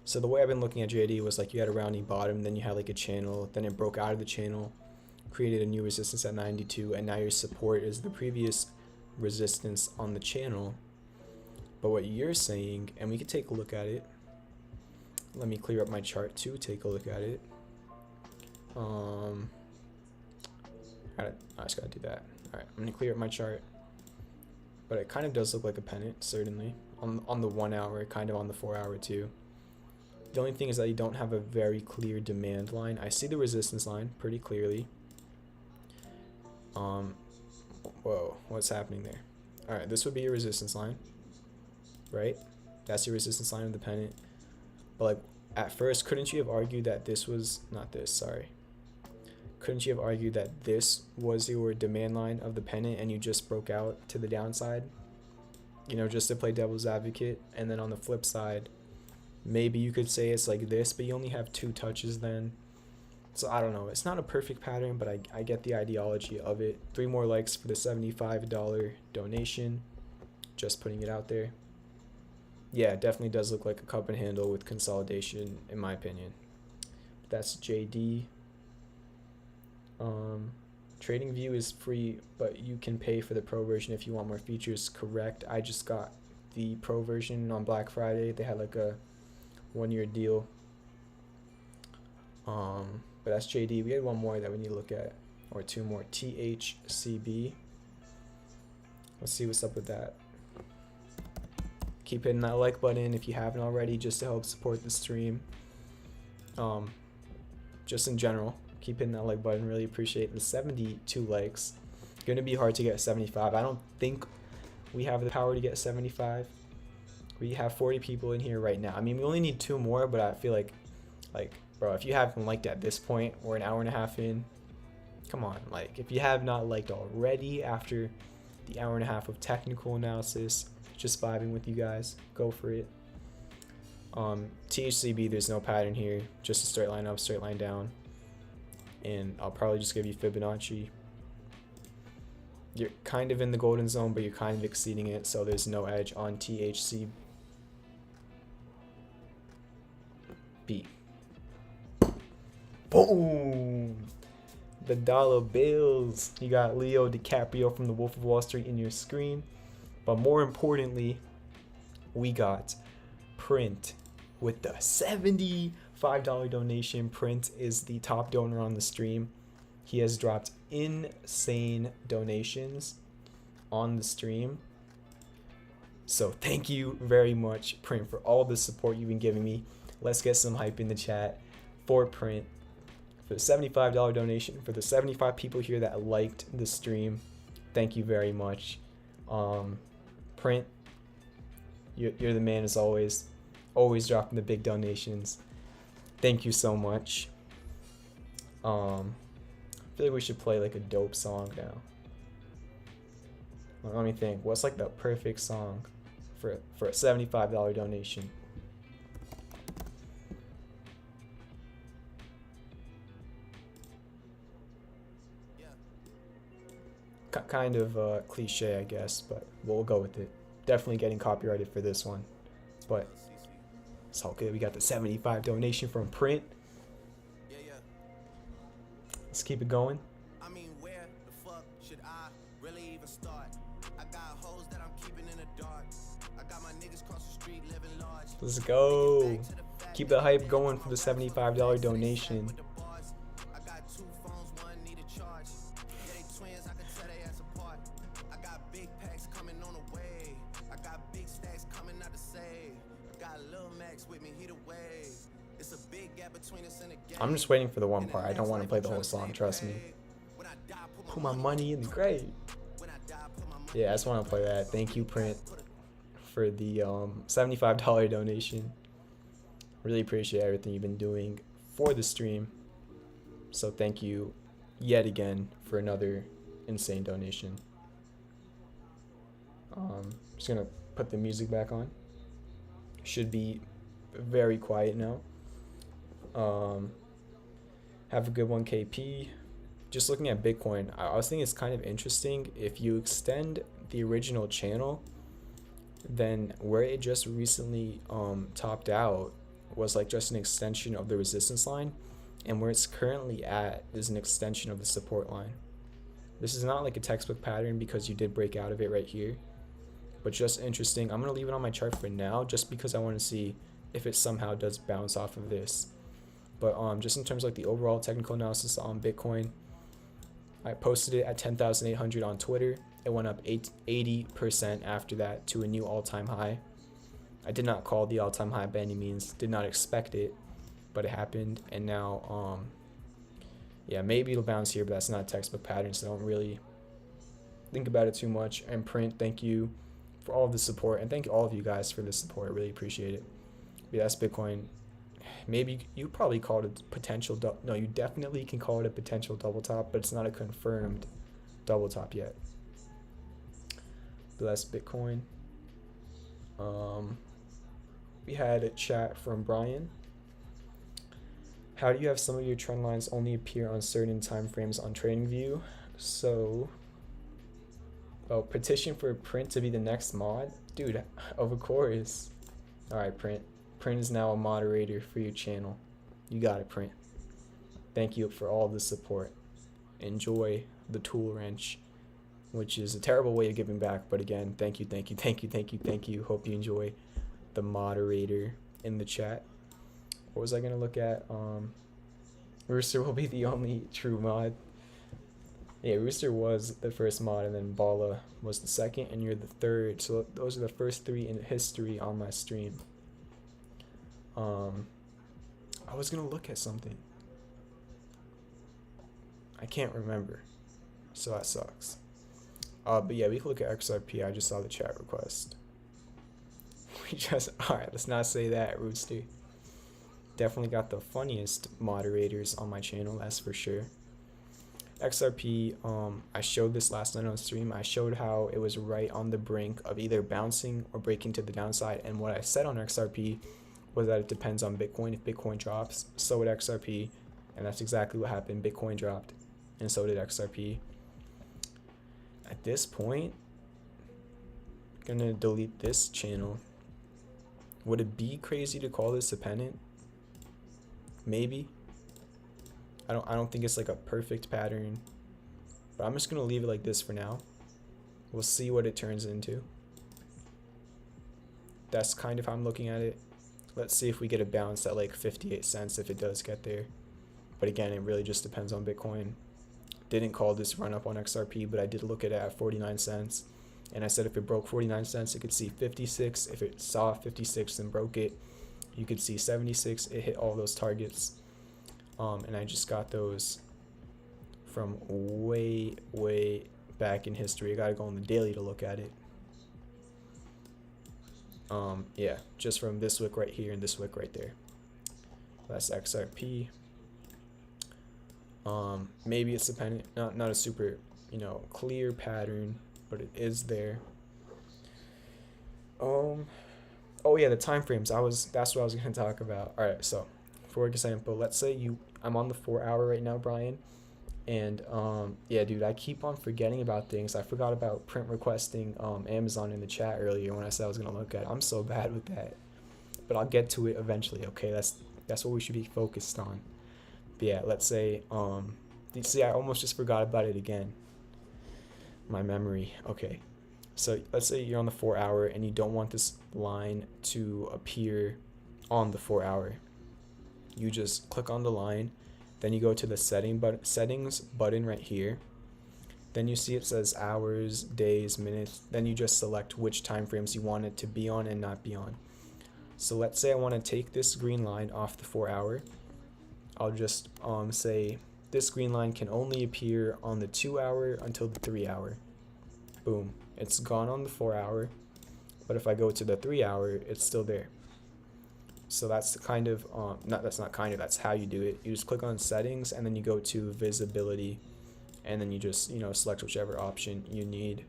So the way I've been looking at JD was like you had a rounding bottom, then you had like a channel, then it broke out of the channel, created a new resistance at 92, and now your support is the previous resistance on the channel. But what you're saying, and we could take a look at it. Let me clear up my chart too, take a look at it. I just gotta do that. Alright, I'm gonna clear up my chart. But it kind of does look like a pennant, certainly. On the 1 hour, kind of on the 4 hour too. The only thing is that you don't have a very clear demand line. I see the resistance line pretty clearly. Whoa, what's happening there? Alright, this would be your resistance line, right? That's your resistance line of the pennant. But like, at first, couldn't you have argued that this was, not this, sorry. Couldn't you have argued that this was your demand line of the pennant and you just broke out to the downside? You know, just to play devil's advocate. And then on the flip side, maybe you could say it's like this, but you only have 2 touches then. So I don't know. It's not a perfect pattern, but I get the ideology of it. 3 more likes for the $75 donation. Just putting it out there. Yeah, it definitely does look like a cup and handle with consolidation, in my opinion. That's JD. TradingView is free, but you can pay for the pro version if you want more features. Correct. I just got the pro version on Black Friday. They had like a 1-year deal. But that's JD. We had 1 more that we need to look at, or 2 more. THCB. Let's see what's up with that. Keep hitting that like button if you haven't already, just to help support the stream. Just in general, keep hitting that like button. Really appreciate the 72 likes. Gonna be hard to get 75. I don't think we have the power to get 75. We have 40 people in here right now. I mean, we only need 2 more, but I feel like bro, if you haven't liked at this point, we're an hour and a half in. Come on, like, if you have not liked already after the hour and a half of technical analysis, just vibing with you guys, go for it. THCB, there's no pattern here, just a straight line up, straight line down, and I'll probably just give you Fibonacci. You're kind of in the golden zone, but you're kind of exceeding it, so there's no edge on THCB. Boom! The dollar bills. You got Leo DiCaprio from The Wolf of Wall Street in your screen. But more importantly, we got Print with the $75 donation. Print is the top donor on the stream. He has dropped insane donations on the stream. So thank you very much, Print, for all the support you've been giving me. Let's get some hype in the chat for Print. For the $75 donation, for the 75 people here that liked the stream, thank you very much. Print, you're the man as always dropping the big donations. Thank you so much. I feel like we should play like a dope song now. Let me think, what's like the perfect song for a $75 donation? kind of cliche, I guess, but we'll go with it. Definitely getting copyrighted for this one, but it's all good. We got the 75 donation from Print. Let's keep it going. I mean, where the fuck should I really even start? I got hoes that I'm keeping in the dark. I got my niggas across the street living large. Let's go. Keep the hype going for the $75 donation. I got two phones, one need a charge. Yeah, they twins, I can tell they ass apart. I got big packs coming on the way. I got big stacks coming out to save. I got Lil Max with me, he the wave. It's a big gap between us and the game. I'm just waiting for the one part. I don't want to play the whole song, trust me. Put my money in the grave. Yeah, I just want to play that. Thank you, Print, for the $75 donation. Really appreciate everything you've been doing for the stream. So thank you yet again for another insane donation. Just gonna put the music back on. Should be very quiet now. Have a good one, KP. Just looking at Bitcoin, I was thinking it's kind of interesting. If you extend the original channel, then where it just recently topped out was like just an extension of the resistance line, and where it's currently at is an extension of the support line. This is not like a textbook pattern because you did break out of it right here, but just interesting. I'm gonna leave it on my chart for now just because I want to see if it somehow does bounce off of this. But just in terms of like the overall technical analysis on Bitcoin, I posted it at 10,800 on Twitter. It went up 80% after that to a new all-time high. I did not call the all-time high by any means, did not expect it, but it happened. And now yeah, maybe it'll bounce here, but that's not a textbook pattern, so don't really think about it too much. And Print, thank you for all of the support, and thank all of you guys for the support. Really appreciate it. But that's Bitcoin. Maybe you probably call it a potential no, you definitely can call it a potential double top, but it's not a confirmed double top yet. But that's Bitcoin. We had a chat from Brian. How do you have some of your trend lines only appear on certain time frames on TradingView? So, petition for Print to be the next mod? Dude, of course. Alright, Print. Print is now a moderator for your channel. You got it, Print. Thank you for all the support. Enjoy the tool wrench, which is a terrible way of giving back, but again, thank you, thank you, thank you, thank you, thank you. Hope you enjoy the moderator in the chat. What was I gonna look at? Rooster will be the only true mod. Yeah, Rooster was the first mod, and then Bala was the second, and you're the third. So those are the first three in history on my stream. I was gonna look at something. I can't remember, so that sucks. But yeah, we can look at XRP. I just saw the chat request. Alright, let's not say that, Rooster. Definitely got the funniest moderators on my channel, that's for sure. XRP, I showed this last night on stream. I showed how it was right on the brink of either bouncing or breaking to the downside, and what I said on XRP was that it depends on Bitcoin. If Bitcoin drops, so would XRP, and that's exactly what happened. Bitcoin dropped, and so did XRP. At this point, I'm gonna delete this channel. Would it be crazy to call this a pennant? Maybe. I don't think it's like a perfect pattern, but I'm just gonna leave it like this for now. We'll see what it turns into. That's kind of how I'm looking at it. Let's see if we get a bounce at like 58 cents if it does get there. But again, it really just depends on Bitcoin. Didn't call this run up on XRP, but I did look at it at 49 cents. And I said if it broke 49 cents, it could see 56. If it saw 56 and broke it, you could see 76. It hit all those targets. And I just got those from way, way back in history. I gotta go on the daily to look at it. Yeah, just from this wick right here and this wick right there. That's XRP. Maybe it's a pennant, not a super, clear pattern, but it is there. Oh yeah, the time frames. That's what I was gonna talk about. All right, so for example, let's say I'm on the 4 hour right now, Brian, And yeah, dude, I keep on forgetting about things. I forgot about print requesting Amazon in the chat earlier when I said I was gonna look at it. I'm so bad with that, but I'll get to it eventually. Okay, that's what we should be focused on. But yeah, let's say see, I almost just forgot about it again. My memory. Okay, so let's say you're on the 4 hour and you don't want this line to appear on the 4 hour. You just click on the line, then you go to the settings button right here. Then you see it says hours, days, minutes. Then you just select which time frames you want it to be on and not be on. So let's say I want to take this green line off the 4 hour. I'll just say this green line can only appear on the 2 hour until the 3 hour. Boom, it's gone on the 4 hour. But if I go to the 3 hour, it's still there. So that's kind of that's how you do it. You just click on settings and then you go to visibility, and then you just select whichever option you need.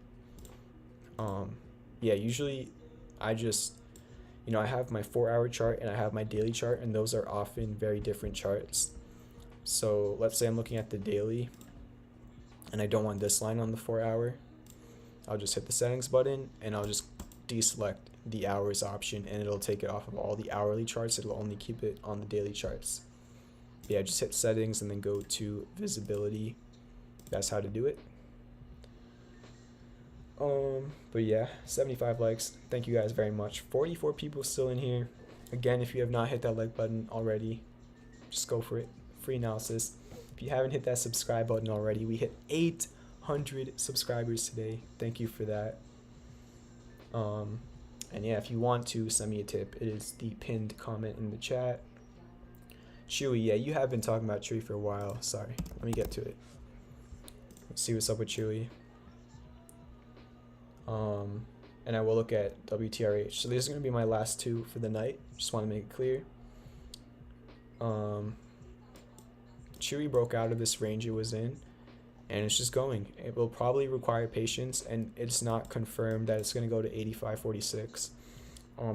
Yeah, usually I just I have my 4 hour chart and I have my daily chart, and those are often very different charts. So let's say I'm looking at the daily and I don't want this line on the 4 hour. I'll just hit the settings button and I'll just deselect the hours option, and it'll take it off of all the hourly charts. It'll only keep it on the daily charts. Yeah, just hit settings and then go to visibility. That's how to do it. But yeah, 75 likes. Thank you guys very much. 44 people still in here. Again, if you have not hit that like button already, just go for it. Free analysis. If you haven't hit that subscribe button already, we hit 800 subscribers today. Thank you for that. And yeah, if you want to send me a tip, it is the pinned comment in the chat. Chewy, yeah, you have been talking about Chewy for a while. Sorry, let me get to it. Let's see what's up with Chewy. And I will look at WTRH. So these are going to be my last two for the night. Just want to make it clear. Chewy broke out of this range it was in, and it's just going. It will probably require patience, and it's not confirmed that it's going to go to 85.46.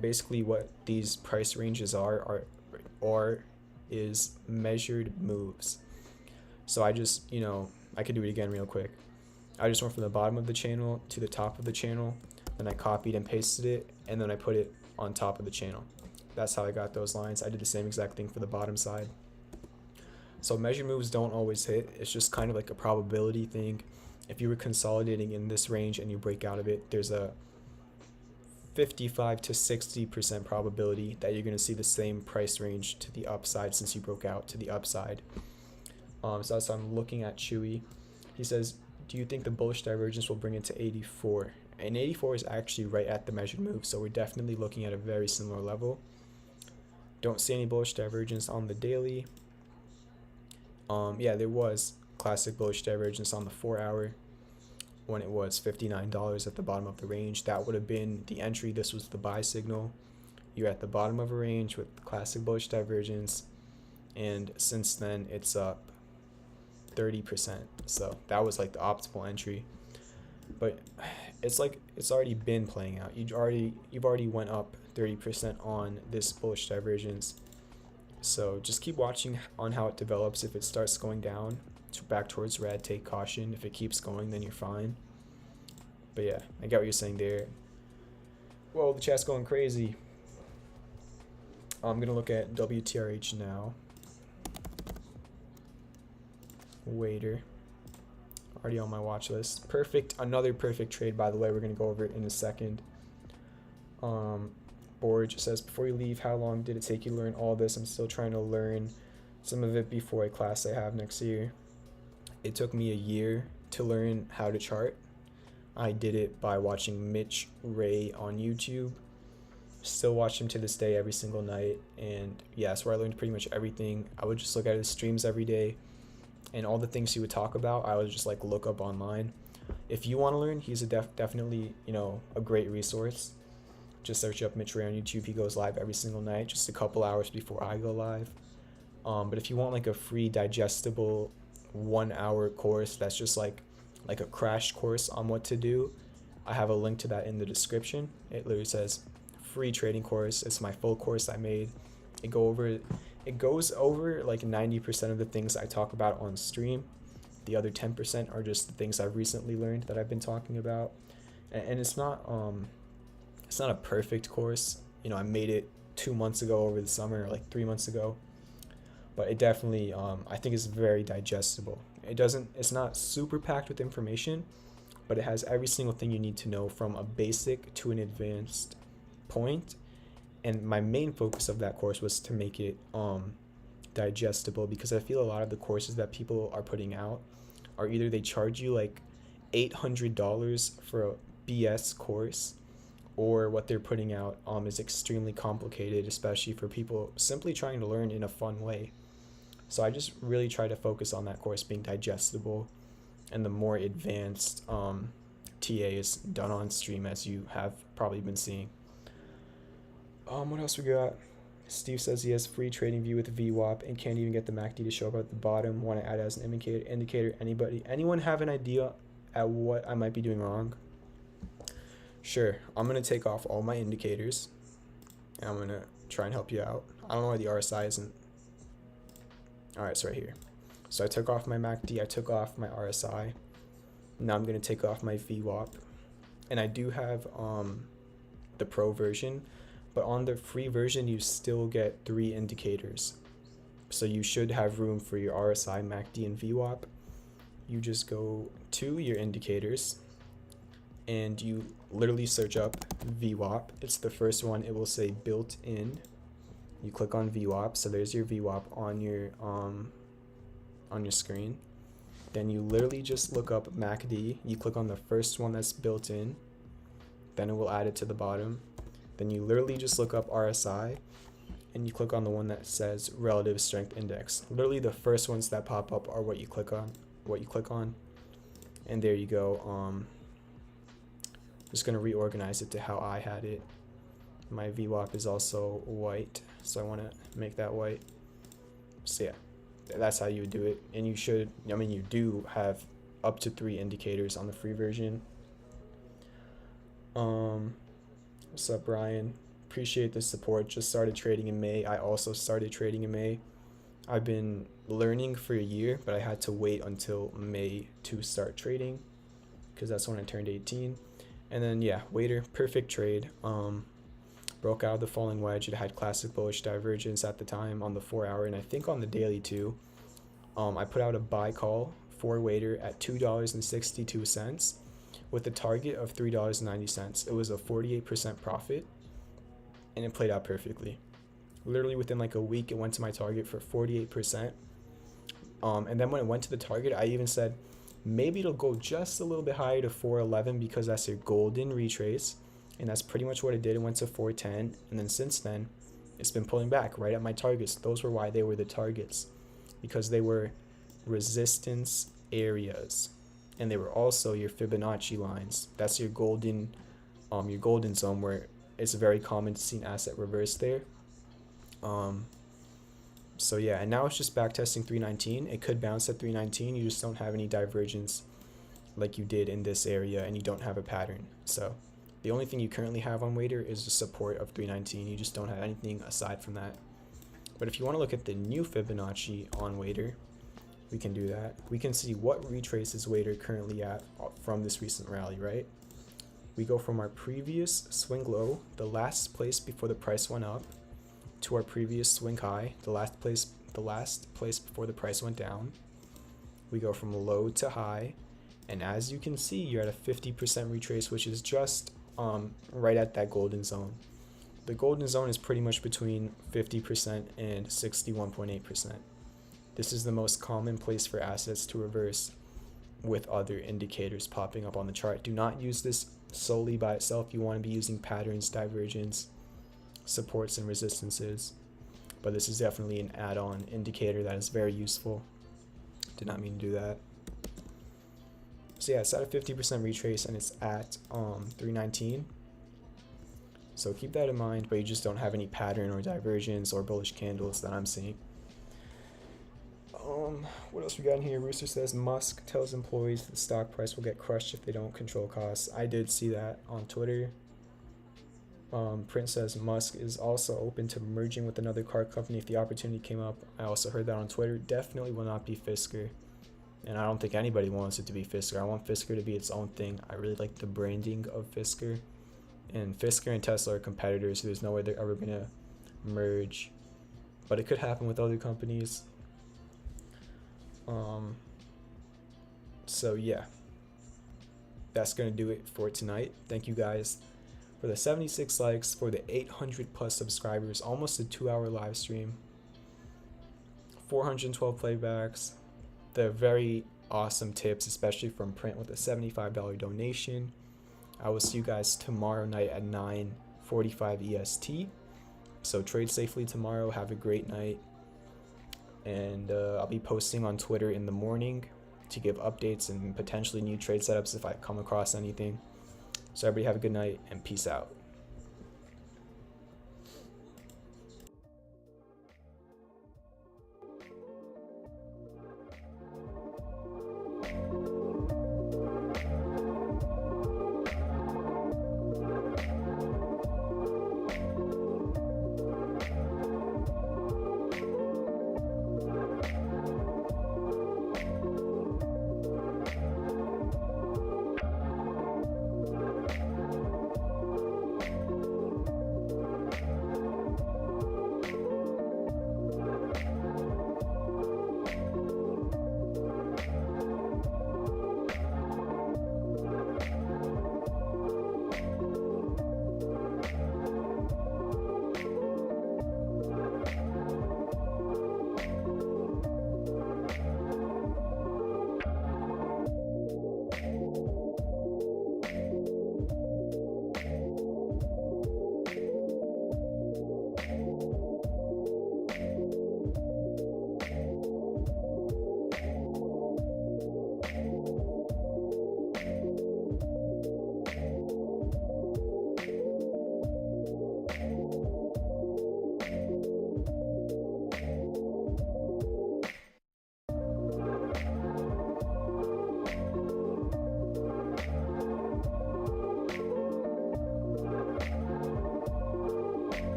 Basically what these price ranges are is measured moves. So I just, I could do it again real quick. I just went from the bottom of the channel to the top of the channel, then I copied and pasted it, and then I put it on top of the channel. That's how I got those lines. I did the same exact thing for the bottom side. So measured moves don't always hit. It's just kind of like a probability thing. If you were consolidating in this range and you break out of it, there's a 55 to 60% probability that you're going to see the same price range to the upside since you broke out to the upside. So that's I'm looking at Chewy. He says, do you think the bullish divergence will bring it to 84? And 84 is actually right at the measured move, so we're definitely looking at a very similar level. Don't see any bullish divergence on the daily. Yeah, there was classic bullish divergence on the 4 hour when it was $59 at the bottom of the range. That would have been the entry. This was the buy signal. You're at the bottom of a range with classic bullish divergence, and since then it's up 30%. So that was like the optimal entry. But it's like it's already been playing out. You've already went up 30% on this bullish divergence. So just keep watching on how it develops. If it starts going down back towards red, take caution. If it keeps going, then you're fine. But yeah, I get what you're saying there. Whoa, the chat's going crazy. I'm gonna look at WTRH now. Waiter. Already on my watch list. Perfect. Another perfect trade, by the way. We're gonna go over it in a second. Borge says, before you leave, how long did it take you to learn all this? I'm still trying to learn some of it before a class I have next year. It took me a year to learn how to chart. I did it by watching Mitch Ray on YouTube. Still watch him to this day every single night. And yeah, that's where I learned pretty much everything. I would just look at his streams every day, and all the things he would talk about, I would just like look up online. If you want to learn, he's definitely, a great resource. Just search up Mitch Ray on YouTube. He goes live every single night, just a couple hours before I go live. But if you want like a free digestible 1 hour course that's just like a crash course on what to do, I have a link to that in the description. It literally says free trading course. It's my full course I made. It goes over like 90% of the things I talk about on stream. The other 10% are just the things I've recently learned that I've been talking about. And it's not a perfect course. I made it 2 months ago over the summer, or like 3 months ago, but it definitely I think it's very digestible. It's not super packed with information, but it has every single thing you need to know from a basic to an advanced point. And my main focus of that course was to make it digestible, because I feel a lot of the courses that people are putting out are either they charge you like $800 for a BS course, or what they're putting out is extremely complicated, especially for people simply trying to learn in a fun way. So I just really try to focus on that course being digestible, and the more advanced TA is done on stream, as you have probably been seeing. What else we got? Steve says he has free trading view with VWAP and can't even get the MACD to show up at the bottom. Want to add as an indicator. Anyone have an idea at what I might be doing wrong? Sure, I'm going to take off all my indicators, and I'm going to try and help you out. I don't know why the RSI isn't. Alright, it's right here. So I took off my MACD, I took off my RSI. Now I'm going to take off my VWAP. And I do have the pro version, but on the free version you still get 3 indicators. So you should have room for your RSI, MACD, and VWAP. You just go to your indicators and you literally search up VWAP. It's the first one. It will say built in. You click on VWAP, so there's your VWAP on your screen. Then you literally just look up MACD. You click on the first one that's built in, then it will add it to the bottom. Then you literally just look up RSI, and you click on the one that says relative strength index. Literally the first ones that pop up are what you click on. And there you go. Just gonna reorganize it to how I had it. My VWAP is also white, so I want to make that white. So yeah, that's how you would do it. And you do have up to 3 indicators on the free version. What's up, Brian? Appreciate the support. Just started trading in May. I also started trading in May. I've been learning for a year, but I had to wait until May to start trading, because that's when I turned 18. And then yeah, waiter, perfect trade. Broke out of the falling wedge. It had classic bullish divergence at the time on the 4-hour, and I think on the daily too. I put out a buy call for waiter at $2.62 with a target of $3.90. It was a 48% profit, and it played out perfectly. Literally within like a week, it went to my target for 48%. And then when it went to the target, I even said maybe it'll go just a little bit higher to 411, because that's your golden retrace. And that's pretty much what it did. It went to 410, and then since then it's been pulling back right at my targets. Those were why they were the targets, because they were resistance areas, and they were also your Fibonacci lines. That's your golden zone, where it's very common to see an asset reverse there. So yeah, and now it's just back testing 319. It could bounce at 319. You just don't have any divergence like you did in this area, and you don't have a pattern. So the only thing you currently have on waiter is the support of 319. You just don't have anything aside from that. But if you want to look at the new Fibonacci on waiter, we can do that. We can see what retrace is waiter currently at from this recent rally, right? We go from our previous swing low, the last place before the price went up, to our previous swing high, the last place before the price went down. We go from low to high, and as you can see, you're at a 50% retrace, which is just right at that golden zone. The golden zone is pretty much between 50% and 61.8%. This is the most common place for assets to reverse with other indicators popping up on the chart. Do not use this solely by itself. You want to be using patterns, divergence, supports, and resistances. But this is definitely an add-on indicator that is very useful. Did not mean to do that. So yeah, it's at a 50% retrace, and it's at 319. So keep that in mind, but you just don't have any pattern or divergence or bullish candles that I'm seeing. What else we got in here? Rooster says Musk tells employees the stock price will get crushed if they don't control costs. I did see that on Twitter. Prince says Musk is also open to merging with another car company if the opportunity came up. I also heard that on Twitter. Definitely will not be Fisker. And I don't think anybody wants it to be Fisker. I want Fisker to be its own thing. I really like the branding of Fisker. And Fisker and Tesla are competitors, so there's no way they're ever going to merge. But it could happen with other companies. So yeah, that's going to do it for tonight. Thank you guys for the 76 likes, for the 800 plus subscribers, almost a 2-hour live stream, 412 playbacks, the very awesome tips, especially from Print with a $75 donation. I will see you guys tomorrow night at 9:45 EST. So trade safely tomorrow. Have a great night. And I'll be posting on Twitter in the morning to give updates and potentially new trade setups if I come across anything. So everybody have a good night and peace out.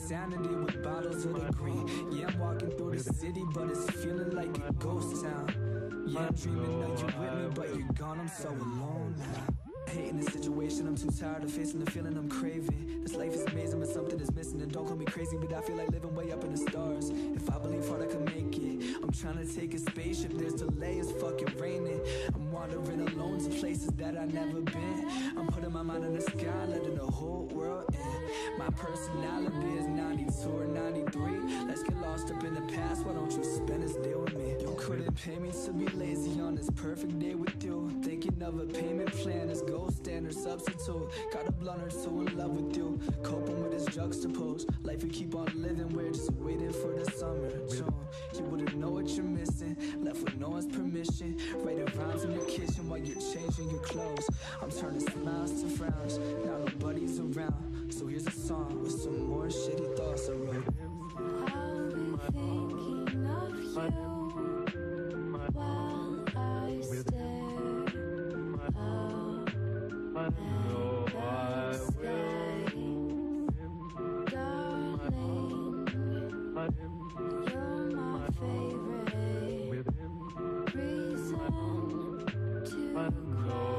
Sanity with bottles of the green. Yeah, I'm walking through the city, but it's feeling like a ghost town. Yeah, I'm dreaming of you with me, but you're gone, I'm so alone now. Hating the situation, I'm too tired of facing the feeling I'm craving. This life is amazing, but something is missing. And don't call me crazy, but I feel like living way up in the stars. If I believe hard, I can make it. I'm trying to take a spaceship, there's delay, it's fucking raining. I'm wandering alone to places that I've never been. I'm putting my mind in the sky, letting the whole world in. My personality is 92 or 93. Let's get lost up in the past, why don't you spend this day with me? You couldn't pay me to be lazy on this perfect day with you. Thinking of a payment plan as gold standard substitute. Got a blunt or two in love with you. Coping with this juxtaposed life we keep on living, we're just waiting for the summer June. You wouldn't know what you're missing, left with no one's permission. Writing rhymes in your kitchen while you're changing your clothes. I'm turning smiles to frowns, now nobody's around. So here's a song with some more shitty thoughts I wrote. I'll be thinking of you while I stare up at the sky. Darling, you're my favorite reason to cry.